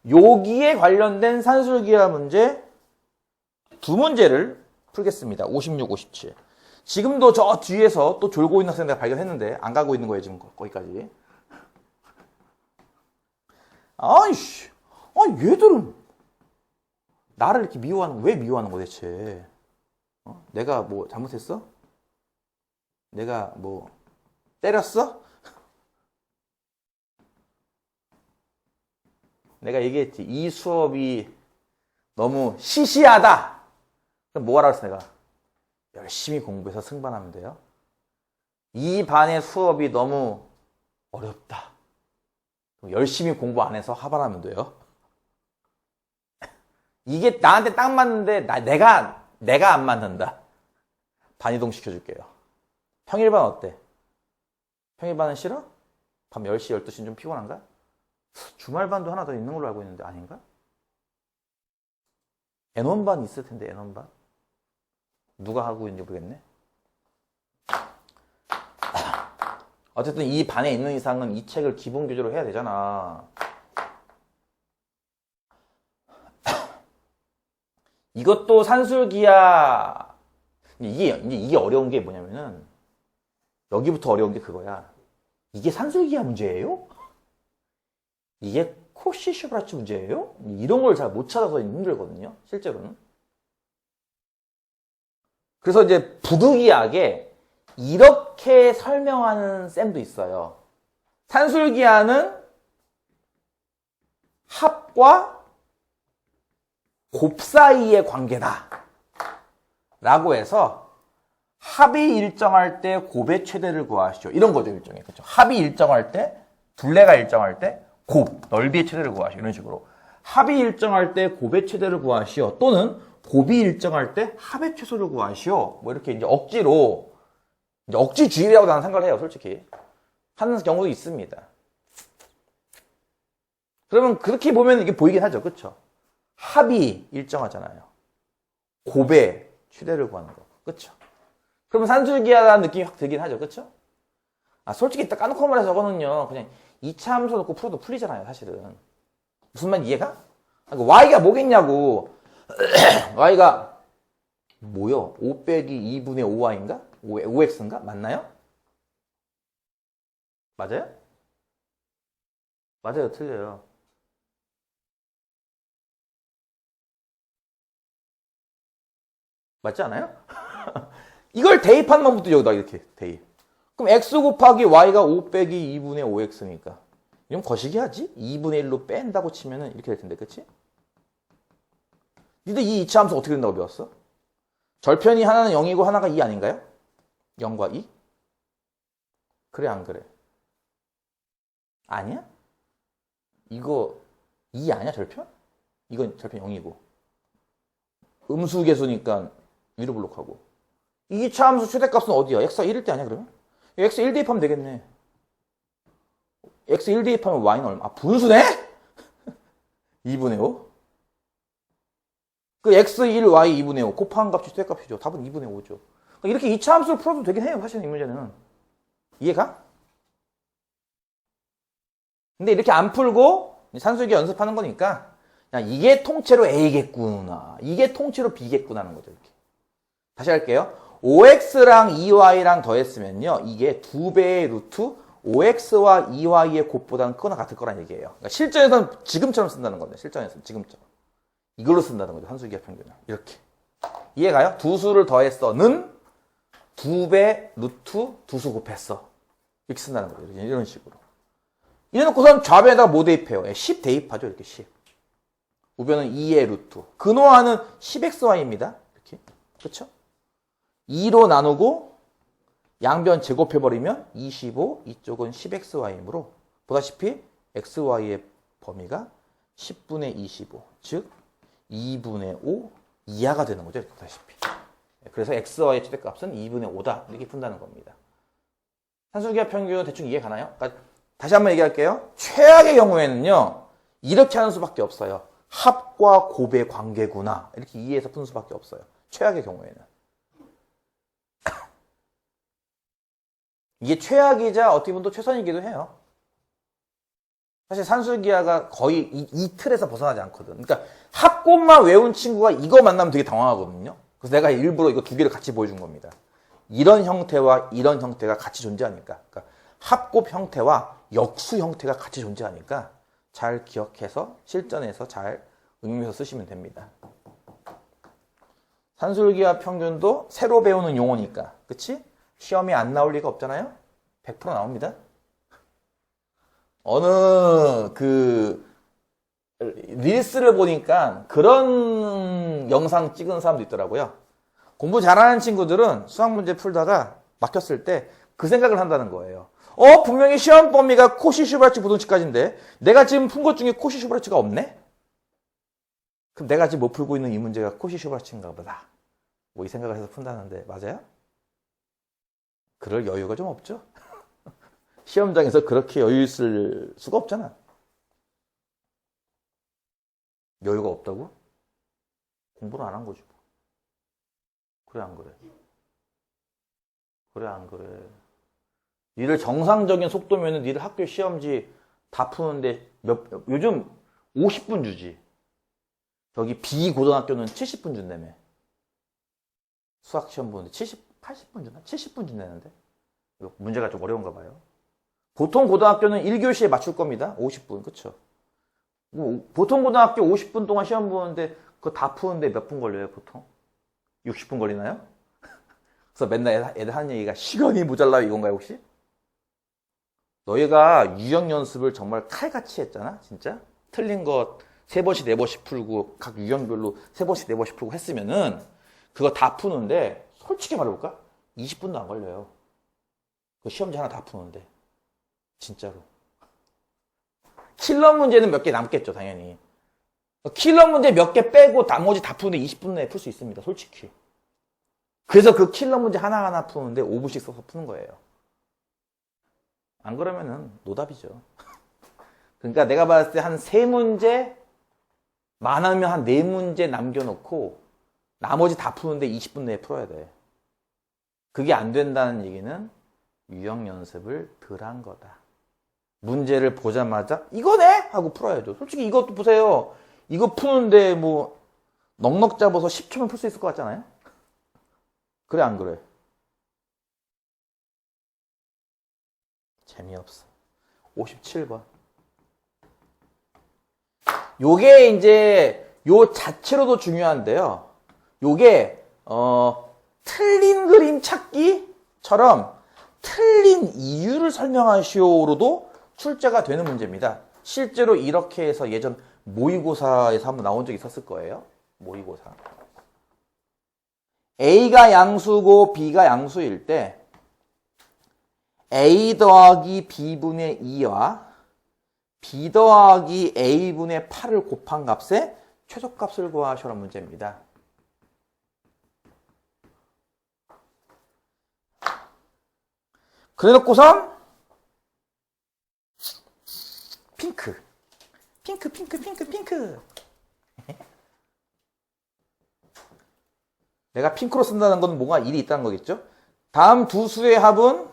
여기에 관련된 산술기하 문제 두 문제를 풀겠습니다. 56, 57. 지금도 저 뒤에서 또 졸고 있는 학생 내가 발견했는데 안 가고 있는 거예요, 지금 거기까지. 아이씨, 얘들은 나를 이렇게 왜 미워하는 거야, 대체? 내가 뭐 잘못했어? 내가 뭐 때렸어? 내가 얘기했지. 이 수업이 너무 시시하다. 그럼 뭐 하라 그랬어, 내가? 열심히 공부해서 승반하면 돼요. 이 반의 수업이 너무 어렵다. 열심히 공부 안 해서 하반하면 돼요. 이게 나한테 딱 맞는데 내가 안 맞는다. 반이동 시켜줄게요. 평일반 어때? 평일반은 싫어? 밤 10시, 12시는 좀 피곤한가? 주말반도 하나 더 있는 걸로 알고 있는데 아닌가? N1반 있을 텐데 N1반? 누가 하고 있는지 모르겠네. 어쨌든 이 반에 있는 이상은 이 책을 기본 교재로 해야 되잖아. 이것도 산술기하. 이게 어려운 게 뭐냐면은 여기부터 어려운 게 그거야. 이게 산술기하 문제예요? 이게 코시-슈브라츠 문제예요? 이런 걸 잘 못 찾아서 힘들거든요, 실제로는. 그래서 이제 부득이하게 이렇게 설명하는 쌤도 있어요. 산술기하는 합과 곱 사이의 관계다 라고 해서 합이 일정할 때 곱의 최대를 구하시오. 이런 거죠, 일종의. 그렇죠? 합이 일정할 때, 둘레가 일정할 때 곱, 넓이의 최대를 구하시오. 이런 식으로. 합이 일정할 때 곱의 최대를 구하시오. 또는 곱이 일정할 때 합의 최소를 구하시오. 뭐 이렇게 이제 억지로, 이제 억지주의라고 나는 생각을 해요, 솔직히. 하는 경우도 있습니다. 그러면 그렇게 보면 이게 보이긴 하죠, 그렇죠? 합이 일정하잖아요. 곱의 최대를 구하는 거, 그렇죠? 그럼 산술기하다는 느낌이 확 들긴 하죠, 그렇죠? 아, 솔직히 딱 까놓고 말해서 저거는요, 그냥 2차 함수 놓고 풀어도 풀리잖아요, 사실은. 무슨 말 이해가? 그러니까 y가 뭐겠냐고. y가 뭐요? 5 빼기 2분의 5y인가? 5x인가? 맞나요? 맞아요? 맞아요, 틀려요. 맞지 않아요? 이걸 대입하는 방법도 여기다 이렇게 대입. 그럼 x 곱하기 y가 5 빼기 2분의 5x니까. 이건 거시기 하지? 2분의 1로 뺀다고 치면은 이렇게 될 텐데, 그치? 니들 이 이차함수 어떻게 된다고 배웠어? 절편이 하나는 0이고 하나가 2 아닌가요? 0과 2? 그래, 안 그래? 아니야? 이거 2 아니야, 절편? 이건 절편 0이고. 음수계수니까 위로 블록하고. 이 차함수 최대값은 어디야? x가 1일 때 아니야, 그러면? x 1 대입하면 되겠네. x 1 대입하면 y는 얼마? 아, 분수네? 2분의 5? 그 x 1, y 2분의 5 곱한 값이 최대값이죠. 답은 2분의 5죠. 그러니까 이렇게 2차 함수를 풀어도 되긴 해요, 사실은 이 문제는. 이해가? 근데 이렇게 안 풀고 산술기 연습하는 거니까 그냥 이게 통째로 A겠구나, 이게 통째로 B겠구나 하는 거죠, 이렇게. 다시 할게요. 5x랑 2y랑 더했으면요, 이게 2배의 루트 5x와 2y의 곱보다는 크거나 같을 거란 얘기예요. 그러니까 실전에서는 지금처럼 쓴다는 건데, 실전에서는 지금처럼. 이걸로 쓴다는 거죠, 산술기하 평균은. 이렇게. 이해가요? 두 수를 더했어는 2배 루트 두 수 곱했어. 이렇게 쓴다는 거죠, 이런 식으로. 이래놓고선 좌변에다가 뭐 대입해요? 10 대입하죠, 이렇게 10. 우변은 2의 루트. 근호하는 10xy입니다. 이렇게. 그쵸? 2로 나누고 양변 제곱해버리면 25, 이쪽은 10xy이므로 보다시피 xy의 범위가 10분의 25, 즉 2분의 5 이하가 되는 거죠, 이렇게 보다시피. 그래서 xy의 최대값은 2분의 5다, 이렇게 푼다는 겁니다. 산술기하 평균 대충 이해 가나요? 그러니까 다시 한번 얘기할게요. 최악의 경우에는요, 이렇게 하는 수밖에 없어요. 합과 곱의 관계구나, 이렇게 이해해서 푸는 수밖에 없어요. 최악의 경우에는. 이게 최악이자 어떻게 보면 또 최선이기도 해요. 사실 산술기하가 거의 이 틀에서 벗어나지 않거든. 그러니까 합곱만 외운 친구가 이거 만나면 되게 당황하거든요. 그래서 내가 일부러 이거 두 개를 같이 보여준 겁니다. 이런 형태와 이런 형태가 같이 존재하니까. 그러니까 합곱 형태와 역수 형태가 같이 존재하니까 잘 기억해서 실전에서 잘 응용해서 쓰시면 됩니다. 산술기하 평균도 새로 배우는 용어니까, 그치? 시험이 안 나올 리가 없잖아요? 100% 나옵니다. 어느 릴스를 보니까 그런 영상 찍은 사람도 있더라고요. 공부 잘하는 친구들은 수학 문제 풀다가 막혔을 때 그 생각을 한다는 거예요. 분명히 시험 범위가 코시-슈바르츠 부등식까지인데 내가 지금 푼 것 중에 코시-슈바르츠가 없네? 그럼 내가 지금 못 풀고 있는 이 문제가 코시-슈바르츠인가 보다. 뭐 이 생각을 해서 푼다는데 맞아요? 그럴 여유가 좀 없죠? 시험장에서 그렇게 여유 있을 수가 없잖아. 여유가 없다고? 공부를 안 한 거지. 그래, 안 그래? 그래, 안 그래? 니들 정상적인 속도면은 니들 학교 시험지 다 푸는데 요즘 50분 주지. 저기 비고등학교는 70분 준다며. 수학 시험 보는데 80분 주나? 70분 준다는데? 문제가 좀 어려운가 봐요. 보통 고등학교는 1교시에 맞출 겁니다. 50분, 그쵸? 보통 고등학교 50분 동안 시험 보는데 그거 다 푸는데 몇 분 걸려요, 보통? 60분 걸리나요? 그래서 맨날 애들 하는 얘기가 시간이 모자라요 이건가요 혹시? 너희가 유형 연습을 정말 칼같이 했잖아 진짜? 틀린 거 3번씩 4번씩 풀고 각 유형별로 3번씩 4번씩 풀고 했으면은 그거 다 푸는데 솔직히 말해볼까? 20분도 안 걸려요. 그 시험지 하나 다 푸는데 진짜로. 킬러 문제는 몇 개 남겠죠 당연히. 킬러 문제 몇 개 빼고 나머지 다 푸는데 20분 내에 풀 수 있습니다 솔직히. 그래서 그 킬러 문제 하나하나 푸는데 5분씩 써서 푸는 거예요. 안 그러면은 노답이죠. 그러니까 내가 봤을 때 한 3문제 많으면 한 4문제 남겨놓고 나머지 다 푸는데 20분 내에 풀어야 돼. 그게 안 된다는 얘기는 유형 연습을 덜 한 거다. 문제를 보자마자 이거네? 하고 풀어야죠. 솔직히 이것도 보세요. 이거 푸는데 뭐 넉넉 잡아서 10초면 풀 수 있을 것 같잖아요? 그래 안 그래? 재미없어. 57번. 요게 이제 요 자체로도 중요한데요. 요게 틀린 그림 찾기처럼 틀린 이유를 설명하시오로도 출제가 되는 문제입니다. 실제로 이렇게 해서 예전 모의고사에서 한번 나온 적이 있었을 거예요. 모의고사. A가 양수고 B가 양수일 때 A 더하기 B분의 2와 B 더하기 A분의 8을 곱한 값의 최소값을 구하시라는 문제입니다. 그래놓고선 핑크. 내가 핑크로 쓴다는 건 뭔가 일이 있다는 거겠죠? 다음 두 수의 합은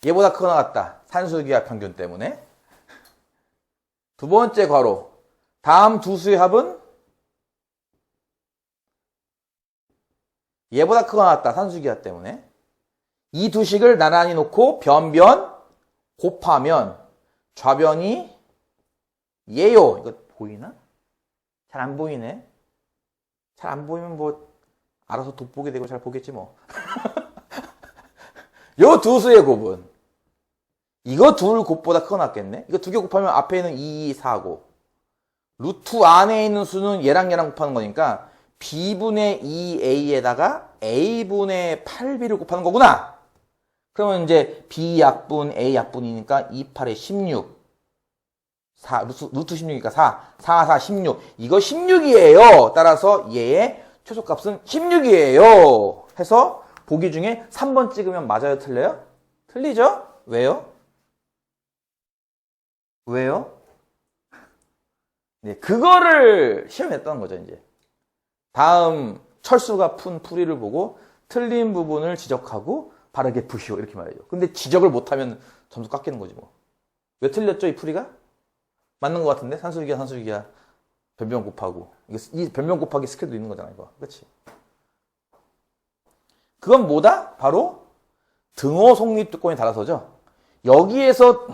얘보다 크거나 같다. 산술기하 평균 때문에. 두 번째 괄호. 다음 두 수의 합은 얘보다 크거나 같다. 산술기하 때문에. 이 두 식을 나란히 놓고 변변 곱하면 좌변이 얘요. 이거 보이나? 잘 안 보이네. 잘 안 보이면 뭐 알아서 돋보게 되고 잘 보겠지 뭐. 요 두 수의 곱은 이거 둘 곱보다 크거나 같겠네. 이거 두 개 곱하면 앞에 있는 2, 4고 루트 안에 있는 수는 얘랑 곱하는 거니까 B분의 2A에다가 A분의 8B를 곱하는 거구나. 그러면 이제 B 약분, A 약분이니까 2, 8에 16. 4, 루트 16이니까 4. 4, 4, 16. 이거 16이에요. 따라서 얘의 최소값은 16이에요. 해서 보기 중에 3번 찍으면 맞아요? 틀려요? 틀리죠? 왜요? 왜요? 네, 그거를 시험에 냈다는 거죠, 이제. 다음 철수가 푼 풀이를 보고 틀린 부분을 지적하고 바르게 푸시오. 이렇게 말해요. 근데 지적을 못하면 점수 깎이는 거지 뭐. 왜 틀렸죠, 이 풀이가? 맞는 것 같은데? 산술기하. 변변 곱하고. 이 변변 곱하기 스킬도 있는 거잖아, 이거. 그치? 그건 뭐다? 바로 등호 성립조건이 달라서죠. 여기에서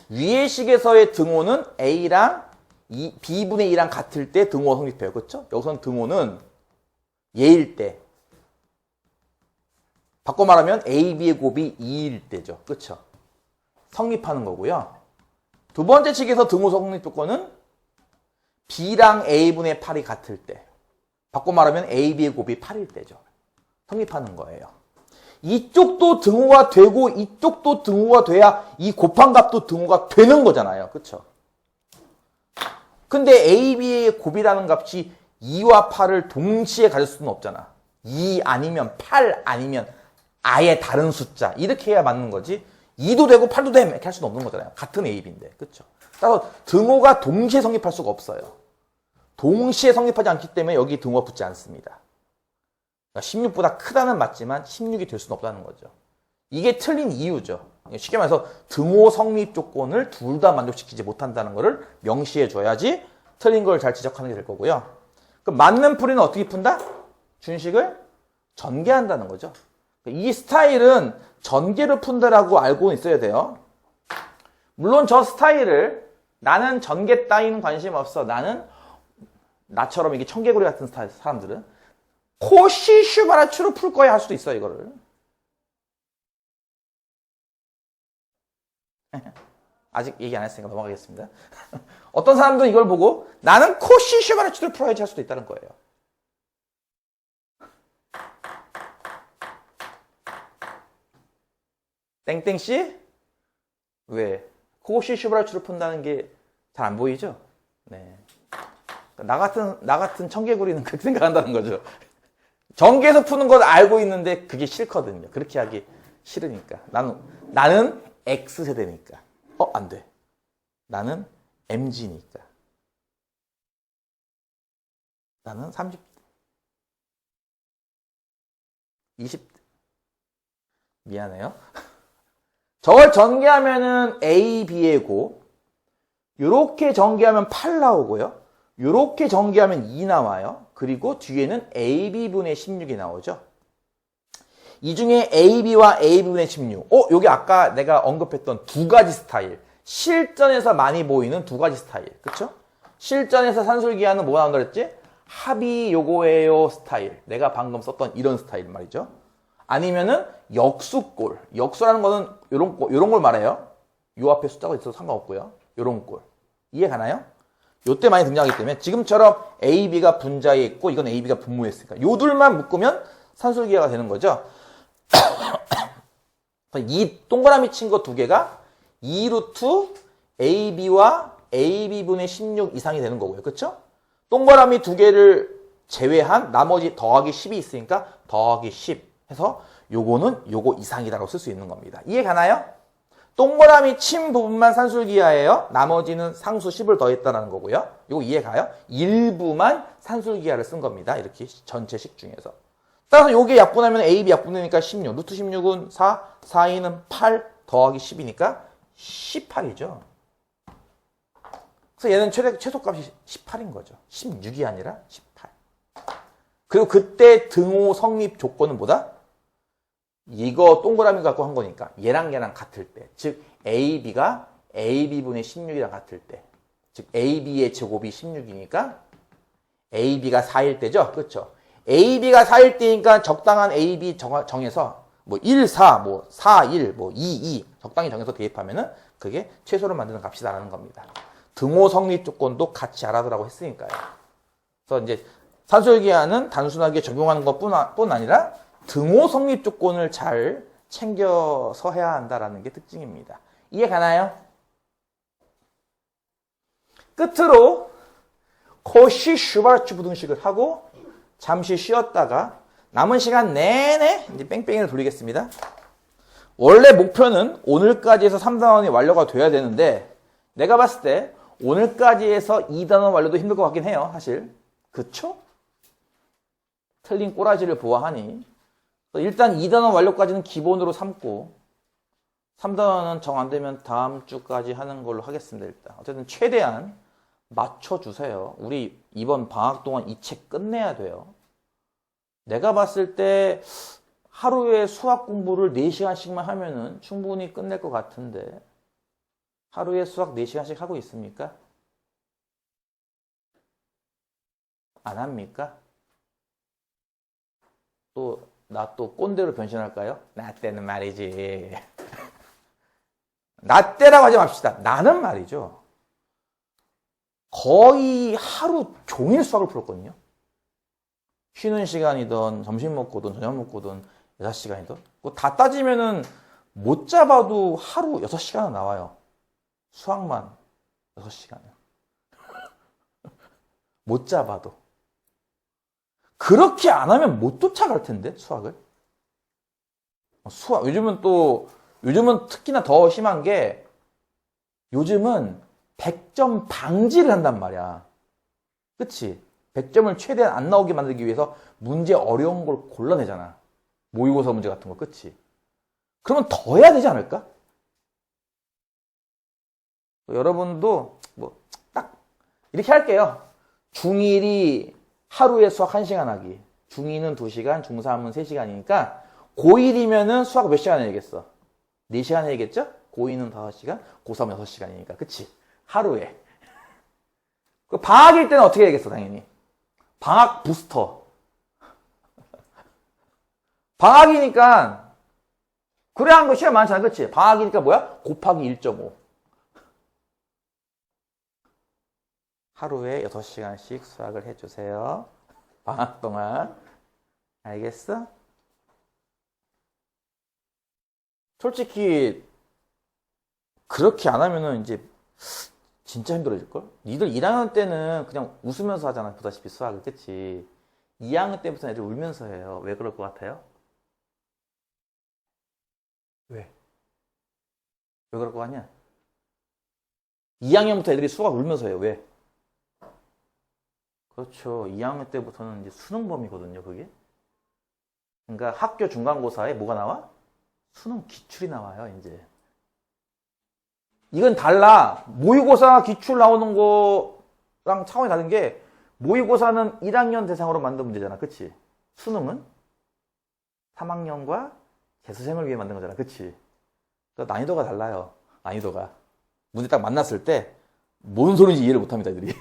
위의 식에서의 등호는 A랑 B분의 2랑 같을 때 등호가 성립해요. 그렇죠? 여기서는 등호는 얘일 때. 바꿔 말하면 A, B의 곱이 2일 때죠. 그렇죠? 성립하는 거고요. 두 번째 식에서 등호 성립 조건은 B랑 A분의 8이 같을 때. 바꿔 말하면 A, B의 곱이 8일 때죠. 성립하는 거예요. 이쪽도 등호가 되고 이쪽도 등호가 돼야 이 곱한 값도 등호가 되는 거잖아요. 그렇죠? 근데 A, B의 곱이라는 값이 2와 8을 동시에 가질 수는 없잖아. 2 아니면 8 아니면 아예 다른 숫자. 이렇게 해야 맞는 거지. 2도 되고 8도 되면 이렇게 할 수는 없는 거잖아요. 같은 A, B인데. 그렇죠? 따라서 등호가 동시에 성립할 수가 없어요. 동시에 성립하지 않기 때문에 여기 등호가 붙지 않습니다. 그러니까 16보다 크다는 맞지만 16이 될 수는 없다는 거죠. 이게 틀린 이유죠. 쉽게 말해서 등호 성립 조건을 둘 다 만족시키지 못한다는 것을 명시해 줘야지 틀린 걸 잘 지적하는 게 될 거고요. 그럼 맞는 풀이는 어떻게 푼다? 준식을 전개한다는 거죠. 이 스타일은 전개로 푼다라고 알고 있어야 돼요. 물론 저 스타일을 나는 전개 따위는 관심 없어. 나는 나처럼 이게 청개구리 같은 스타일 사람들은 코시 슈바라츠로 풀 거야 할 수도 있어 이거를. 아직 얘기 안 했으니까 넘어가겠습니다. 어떤 사람들은 이걸 보고 나는 코시 슈바라츠를 풀어야지 할 수도 있다는 거예요. 땡땡씨? 왜? 코시 슈바라츠를 푼다는 게 잘 안 보이죠? 네. 나 같은 청개구리는 그렇게 생각한다는 거죠. 전기에서 푸는 걸 알고 있는데 그게 싫거든요. 그렇게 하기 싫으니까. 나는 X세대니까. 안 돼. 나는 MG니까. 나는 30대. 20대. 미안해요. 저걸 전개하면은 A, B의 고, 요렇게 전개하면 8 나오고요. 요렇게 전개하면 2 나와요. 그리고 뒤에는 AB분의 16이 나오죠. 이 중에 AB와 AB분의 16. 여기 아까 내가 언급했던 두 가지 스타일. 실전에서 많이 보이는 두 가지 스타일. 그쵸? 실전에서 산술기하는 뭐가 나온다 그랬지? 합이 요거예요 스타일. 내가 방금 썼던 이런 스타일 말이죠. 아니면은 역수꼴. 역수라는 거는 요런 걸 말해요. 요 앞에 숫자가 있어도 상관없고요. 요런 꼴. 이해 가나요? 요때 많이 등장하기 때문에 지금처럼 AB가 분자에 있고 이건 AB가 분모에 있으니까 요 둘만 묶으면 산술기하가 되는 거죠. 이 동그라미 친 거 두 개가 2루트 AB와 AB분의 16 이상이 되는 거고요. 그쵸? 동그라미 두 개를 제외한 나머지 더하기 10이 있으니까 더하기 10 해서 요거는 요거 이상이다라고 쓸 수 있는 겁니다. 이해 가나요? 동그라미 친 부분만 산술기하예요. 나머지는 상수 10을 더했다는 거고요. 이거 이해 가요? 일부만 산술기하를 쓴 겁니다. 이렇게 전체 식 중에서. 따라서 요게 약분하면 AB 약분되니까 16. 루트 16은 4, 4, 2는 8 더하기 10이니까 18이죠. 그래서 얘는 최소값이 18인 거죠. 16이 아니라 18. 그리고 그때 등호 성립 조건은 뭐다? 이거 동그라미 갖고 한 거니까 얘랑 같을 때, 즉 AB가 AB분의 16이랑 같을 때, 즉 AB의 제곱이 16이니까 AB가 4일 때죠. 그렇죠? AB가 4일 때니까 적당한 AB 정해서 뭐 1, 4, 뭐 4, 1, 뭐 2, 2 적당히 정해서 대입하면은 그게 최소를 만드는 값이다라는 겁니다. 등호 성립 조건도 같이 알아두라고 했으니까요. 그래서 이제 산술기하는 단순하게 적용하는 것뿐 아니라 등호 성립 조건을 잘 챙겨서 해야 한다라는 게 특징입니다. 이해 가나요? 끝으로 코시 슈바르츠 부등식을 하고 잠시 쉬었다가 남은 시간 내내 이제 뺑뺑이를 돌리겠습니다. 원래 목표는 오늘까지 해서 3단원이 완료가 돼야 되는데 내가 봤을 때 오늘까지 해서 2단원 완료도 힘들 것 같긴 해요. 사실. 그쵸? 틀린 꼬라지를 보아하니 일단 2단원 완료까지는 기본으로 삼고 3단원은 정 안 되면 다음 주까지 하는 걸로 하겠습니다. 일단 어쨌든 최대한 맞춰주세요. 우리 이번 방학 동안 이 책 끝내야 돼요. 내가 봤을 때 하루에 수학 공부를 4시간씩만 하면은 충분히 끝낼 것 같은데 하루에 수학 4시간씩 하고 있습니까? 안 합니까? 나 또 꼰대로 변신할까요? 나 때는 말이지. 나 때라고 하지 맙시다. 나는 말이죠. 거의 하루 종일 수학을 풀었거든요. 쉬는 시간이든 점심 먹고든 저녁 먹고든 6시간이든 다 따지면은 못 잡아도 하루 6시간은 나와요. 수학만 6시간이요. 못 잡아도. 그렇게 안 하면 못 쫓아갈 텐데, 수학을. 요즘은 특히나 더 심한 게, 요즘은 100점 방지를 한단 말이야. 그치? 100점을 최대한 안 나오게 만들기 위해서 문제 어려운 걸 골라내잖아. 모의고사 문제 같은 거, 그치? 그러면 더 해야 되지 않을까? 여러분도, 딱, 이렇게 할게요. 중1이 하루에 수학 1시간 하기. 중2는 2시간, 중3은 3시간이니까 고1이면은 수학 몇 시간 해야겠어? 4시간 해야겠죠? 고2는 5시간, 고3은 6시간이니까. 그치? 하루에. 방학일 때는 어떻게 해야겠어, 당연히? 방학 부스터. 방학이니까 그래 한 거 시간 많잖아. 그치? 방학이니까 뭐야? 곱하기 1.5. 하루에 6시간씩 수학을 해주세요. 방학 동안. 알겠어? 솔직히 그렇게 안 하면은 이제 진짜 힘들어질걸? 니들 1학년 때는 그냥 웃으면서 하잖아. 보다시피 수학을. 그치? 2학년 때부터 애들 울면서 해요. 왜 그럴 것 같아요? 왜? 왜 그럴 것 같냐? 2학년부터 애들이 수학 울면서 해요. 왜? 그렇죠. 2학년 때부터는 이제 수능 범위거든요, 그게. 그러니까 학교 중간고사에 뭐가 나와? 수능 기출이 나와요, 이제. 이건 달라. 모의고사 기출 나오는 거랑 차원이 다른 게, 모의고사는 1학년 대상으로 만든 문제잖아, 그치? 수능은 3학년과 재수생을 위해 만든 거잖아, 그치? 그러니까 난이도가 달라요, 난이도가. 문제 딱 만났을 때, 뭔 소리인지 이해를 못 합니다, 애들이.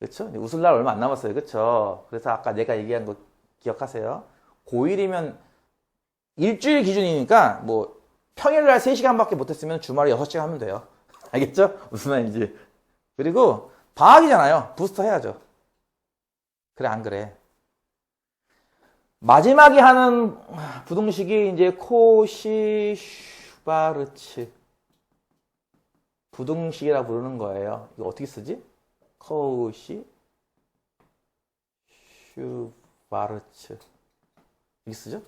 그쵸? 웃을 날 얼마 안 남았어요. 그쵸? 그래서 아까 내가 얘기한 거 기억하세요? 고1이면 일주일 기준이니까 뭐 평일날 3시간밖에 못했으면 주말에 6시간 하면 돼요. 알겠죠? 무슨 말인지. 그리고 방학이잖아요. 부스터 해야죠. 그래 안 그래? 마지막에 하는 부등식이 이제 코시 슈바르츠 부등식이라 부르는 거예요. 이거 어떻게 쓰지? 코시 슈바르츠 이렇게 쓰죠?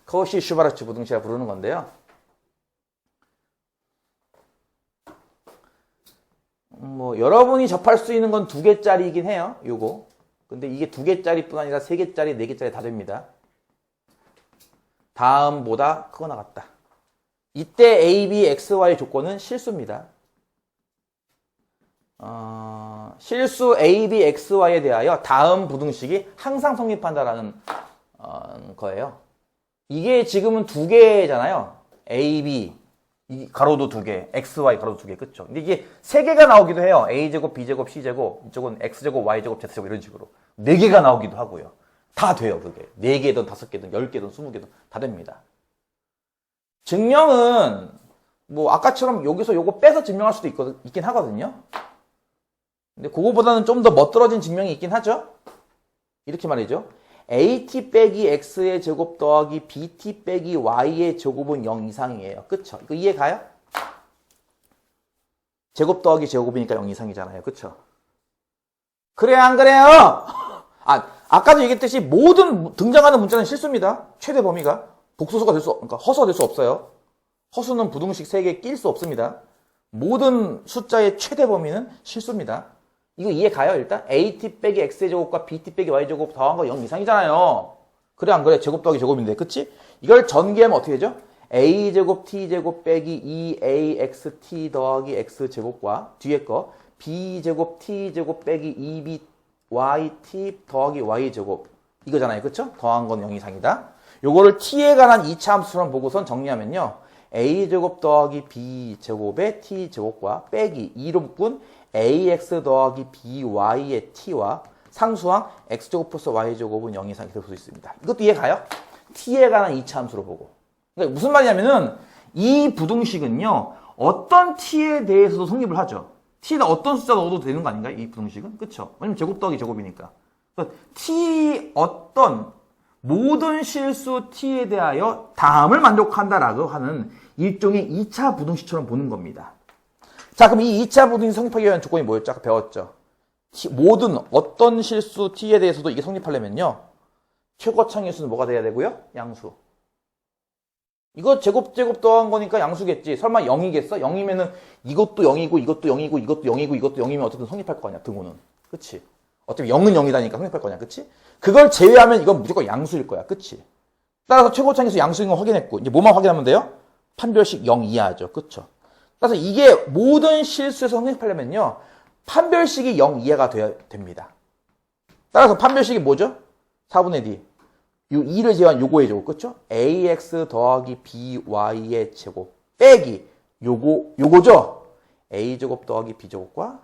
코시 슈바르츠 부등식이라 부르는 건데요. 뭐 여러분이 접할 수 있는 건 2개짜리이긴 해요. 요거. 근데 이게 2개짜리뿐 아니라 3개짜리, 4개짜리 다 됩니다. 다음보다 크거나 같다. 이때 A, B, X, Y 조건은 실수입니다. 실수 A, B, X, Y에 대하여 다음 부등식이 항상 성립한다라는 거예요. 이게 지금은 2개잖아요. A, B, 가로도 2개, X, Y 가로도 2개, 그쵸? 근데 이게 3개가 나오기도 해요. A제곱, B제곱, C제곱, 이쪽은 X제곱, Y제곱, Z제곱 이런 식으로 4개가 나오기도 하고요. 다 돼요, 그게. 4개든 5개든 10개든 20개든 다 됩니다. 증명은 뭐 아까처럼 여기서 요거 빼서 증명할 수도 있긴 하거든요. 근데 그거보다는 좀 더 멋들어진 증명이 있긴 하죠. 이렇게 말이죠. AT 빼기 X의 제곱 더하기 BT 빼기 Y의 제곱은 0 이상이에요. 그쵸? 이거 이해 가요? 제곱 더하기 제곱이니까 0 이상이잖아요. 그쵸? 그래요, 안 그래요? 아까도 얘기했듯이 모든 등장하는 문자는 실수입니다. 최대 범위가. 복소수가 그러니까 허수가 될 수 없어요. 허수는 부등식 3개 낄 수 없습니다. 모든 숫자의 최대 범위는 실수입니다. 이거 이해 가요, 일단? AT 빼기 X의 제곱과 BT 빼기 Y 제곱 더한 거 0 이상이잖아요. 그래, 안 그래? 제곱 더하기 제곱인데, 그치? 이걸 전개하면 어떻게 되죠? A 제곱 T 제곱 빼기 2AXT 더하기 X 제곱과 뒤에 거 B 제곱 T 제곱 빼기 2BYT 더하기 Y 제곱. 이거잖아요, 그쵸? 더한 건 0 이상이다. 요거를 T에 관한 2차 함수처럼 보고선 정리하면요. A 제곱 더하기 B 제곱의 T 제곱과 빼기 2로 묶은 AX 더하기 BY의 T와 상수항 X제곱 플러스 Y제곱은 0 이상 이렇게 볼 수 있습니다. 이것도 이해가요? T에 관한 2차 함수로 보고. 그러니까 무슨 말이냐면은 이 부등식은요. 어떤 T에 대해서도 성립을 하죠. T에다 어떤 숫자 넣어도 되는 거 아닌가요? 이 부등식은? 그쵸? 왜냐면 제곱 더하기 제곱이니까. 그러니까 T 어떤 모든 실수 T에 대하여 다음을 만족한다라고 하는 일종의 2차 부등식처럼 보는 겁니다. 자, 그럼 이 2차 부등식 성립하기 위한 조건이 뭐였죠? 아까 배웠죠? 모든 어떤 실수 T에 대해서도 이게 성립하려면요. 최고차항의 수는 뭐가 돼야 되고요? 양수. 이거 제곱 더한 거니까 양수겠지. 설마 0이겠어? 0이면은 이것도 0이고 이것도 0이고 이것도 0이고 이것도 0이면 어쨌든 성립할 거 아니야, 등호는. 그치? 어차피 0은 0이다니까 성립할 거냐, 그치? 그걸 제외하면 이건 무조건 양수일 거야, 그치? 따라서 최고차항의 수 양수인 거 확인했고, 이제 뭐만 확인하면 돼요? 판별식 0 이하죠, 그쵸? 따라서 이게 모든 실수에서 성립하려면요. 판별식이 0 이하가 돼야 됩니다. 따라서 판별식이 뭐죠? 4분의 D. 요 2를 제외한 요거의 제곱, 그쵸? AX 더하기 BY의 제곱 빼기 요거죠? A제곱 더하기 B제곱과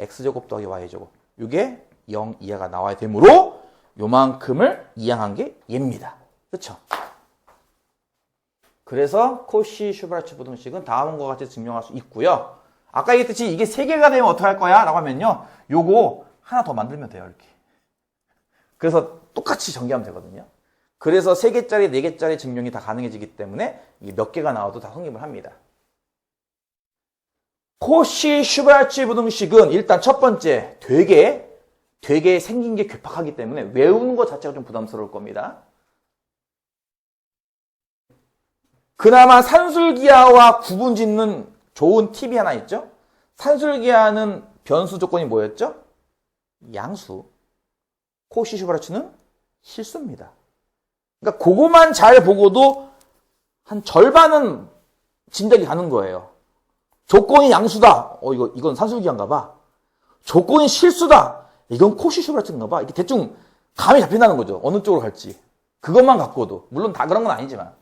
X제곱 더하기 Y제곱. 요게 0 이하가 나와야 되므로 요만큼을 이항한 게 얘입니다. 그쵸? 그래서 코시 슈바르츠 부등식은 다음과 같이 증명할 수 있고요. 아까 얘기했듯이 이게 3개가 되면 어떻게 할 거야? 라고 하면요. 요거 하나 더 만들면 돼요. 이렇게. 그래서 똑같이 전개하면 되거든요. 그래서 3개짜리, 4개짜리 증명이 다 가능해지기 때문에 이게 몇 개가 나와도 다 성립을 합니다. 코시 슈바르츠 부등식은 일단 첫 번째 되게 생긴 게 괴팍하기 때문에 외우는 것 자체가 좀 부담스러울 겁니다. 그나마 산술기하와 구분 짓는 좋은 팁이 하나 있죠. 산술기하는 변수 조건이 뭐였죠? 양수. 코시 슈바르츠는 실수입니다. 그러니까 그거만 잘 보고도 한 절반은 진작이 가는 거예요. 조건이 양수다. 이건 산술기한가 봐. 조건이 실수다. 이건 코시 슈바르츠인가 봐. 이게 대충 감이 잡힌다는 거죠. 어느 쪽으로 갈지. 그것만 갖고도. 물론 다 그런 건 아니지만.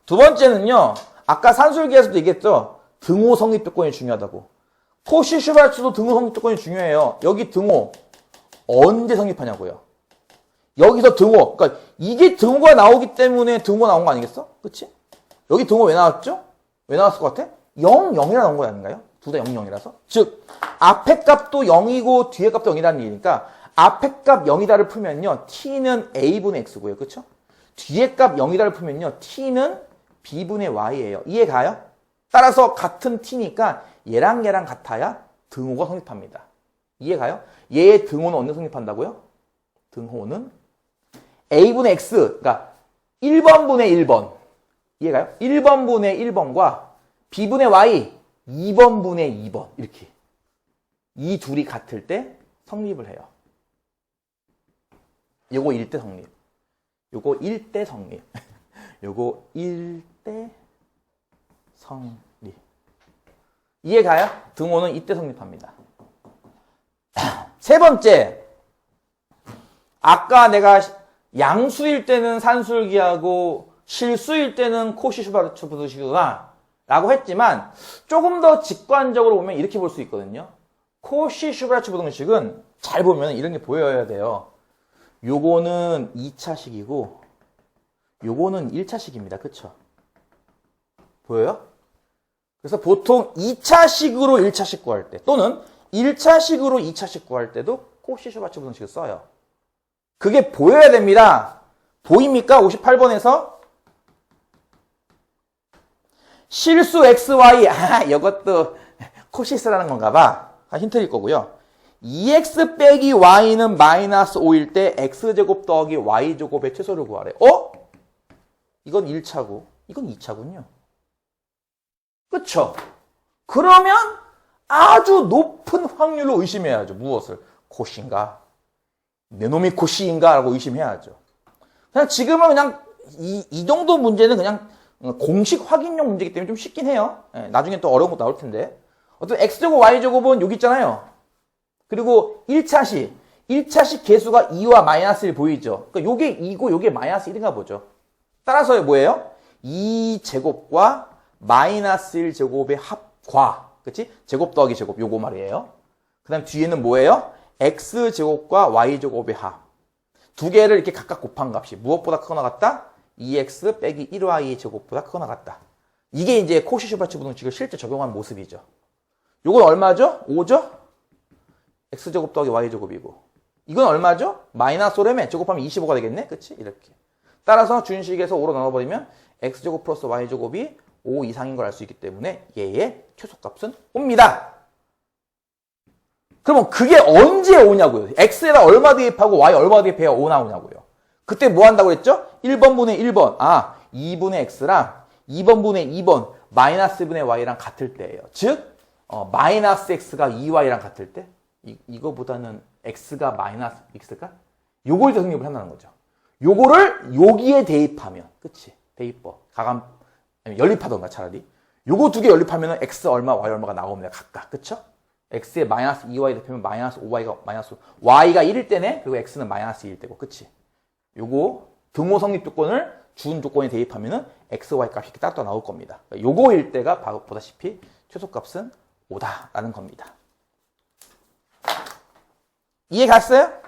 두 번째는요. 아까 산술기에서도 얘기했죠. 등호 성립 조건이 중요하다고. 코시 슈바르츠도 등호 성립 조건이 중요해요. 여기 등호 언제 성립하냐고요. 여기서 등호. 그러니까 이게 등호가 나오기 때문에 등호가 나온 거 아니겠어? 그치? 여기 등호 왜 나왔죠? 왜 나왔을 것 같아? 0, 0이라 나온 거 아닌가요? 둘 다 0, 0이라서. 즉 앞에 값도 0이고 뒤에 값도 0이라는 얘기니까 앞에 값 0이다를 풀면요. t는 a분의 x고요. 그쵸? 뒤에 값 0이다를 풀면요. t는 b분의 y예요. 이해 가요? 따라서 같은 t니까 얘랑 같아야 등호가 성립합니다. 이해 가요? 얘의 등호는 언제 성립한다고요? 등호는 a분의 x, 그러니까 1번분의 1번. 이해 가요? 1번분의 1번과 b분의 y, 2번분의 2번. 이렇게. 이 둘이 같을 때 성립을 해요. 요거 1대 성립. 요거 1대 성립. 요거 1대 성립. 이해 가요? 등호는 이때 성립합니다. 세 번째. 아까 내가 양수일 때는 산술기하고 실수일 때는 코시 슈바르츠 부등식이구나 라고 했지만 조금 더 직관적으로 보면 이렇게 볼 수 있거든요. 코시 슈바르츠 부등식은 잘 보면 이런 게 보여야 돼요. 요거는 2차식이고 요거는 1차식입니다. 그쵸? 보여요? 그래서 보통 2차식으로 1차식 구할 때 또는 1차식으로 2차식 구할 때도 코시 슈바르츠 부등식을 써요. 그게 보여야 됩니다. 보입니까? 58번에서 실수 xy, 이것도 코시스라는 건가 봐. 힌트일 거고요. 2x 빼기 y는 마이너스 5일 때 x제곱 더하기 y제곱의 최소를 구하래. 이건 1차고 이건 2차군요. 그쵸? 그러면 아주 높은 확률로 의심해야죠. 무엇을? 코시인가? 내 놈이 코시인가? 라고 의심해야죠. 그냥 지금은 그냥 이 정도 문제는 그냥 공식 확인용 문제이기 때문에 좀 쉽긴 해요. 나중에 또 어려운 거 나올 텐데. 어떤 x제곱 y제곱은 여기 있잖아요. 그리고 1차식 개수가 2와 마이너스 1 보이죠? 그러니까 요게 2고 요게 마이너스 1인가 보죠. 따라서 뭐예요? 2제곱과 마이너스 1제곱의 합과, 그치? 제곱 더하기 제곱, 요거 말이에요. 그 다음 뒤에는 뭐예요? x제곱과 y제곱의 합. 두 개를 이렇게 각각 곱한 값이 무엇보다 크거나 같다? 2x 빼기 1y 제곱보다 크거나 같다. 이게 이제 코시 슈바르츠 부등식을 실제 적용한 모습이죠. 요건 얼마죠? 5죠? x제곱 더하기 y제곱이고. 이건 얼마죠? 마이너스 5라며 제곱하면 25가 되겠네? 그치? 이렇게. 따라서 준식에서 5로 나눠버리면 x제곱 플러스 y제곱이 5 이상인 걸 알 수 있기 때문에 얘의 최소값은 5입니다. 그러면 그게 언제 오냐고요? x에다 얼마 대입하고 y 얼마 대입해야 5 나오냐고요. 그때 뭐 한다고 했죠? 1번분의 1번, 2분의 x랑 2번분의 2번, 마이너스 1분의 y랑 같을 때예요. 즉, 마이너스 x가 2y랑 같을 때, 이거보다는 x가 마이너스 x가? 요걸 성립을 한다는 거죠. 요거를 여기에 대입하면, 그치? 대입법, 가감, 아니면 연립하던가 차라리. 요거 두 개 연립하면 x 얼마, y 얼마가 나옵니다. 각각, 그쵸? x에 마이너스 2y 대표면 마이너스 5y가 마이너스, y가 1일 때네? 그리고 x는 마이너스 2일 때고, 그치? 요거 등호 성립 조건을 준 조건에 대입하면은 x, y 값이 이렇게 따로 나올 겁니다. 요거일 때가 보다시피 최소값은 5다라는 겁니다. 이해 갔어요?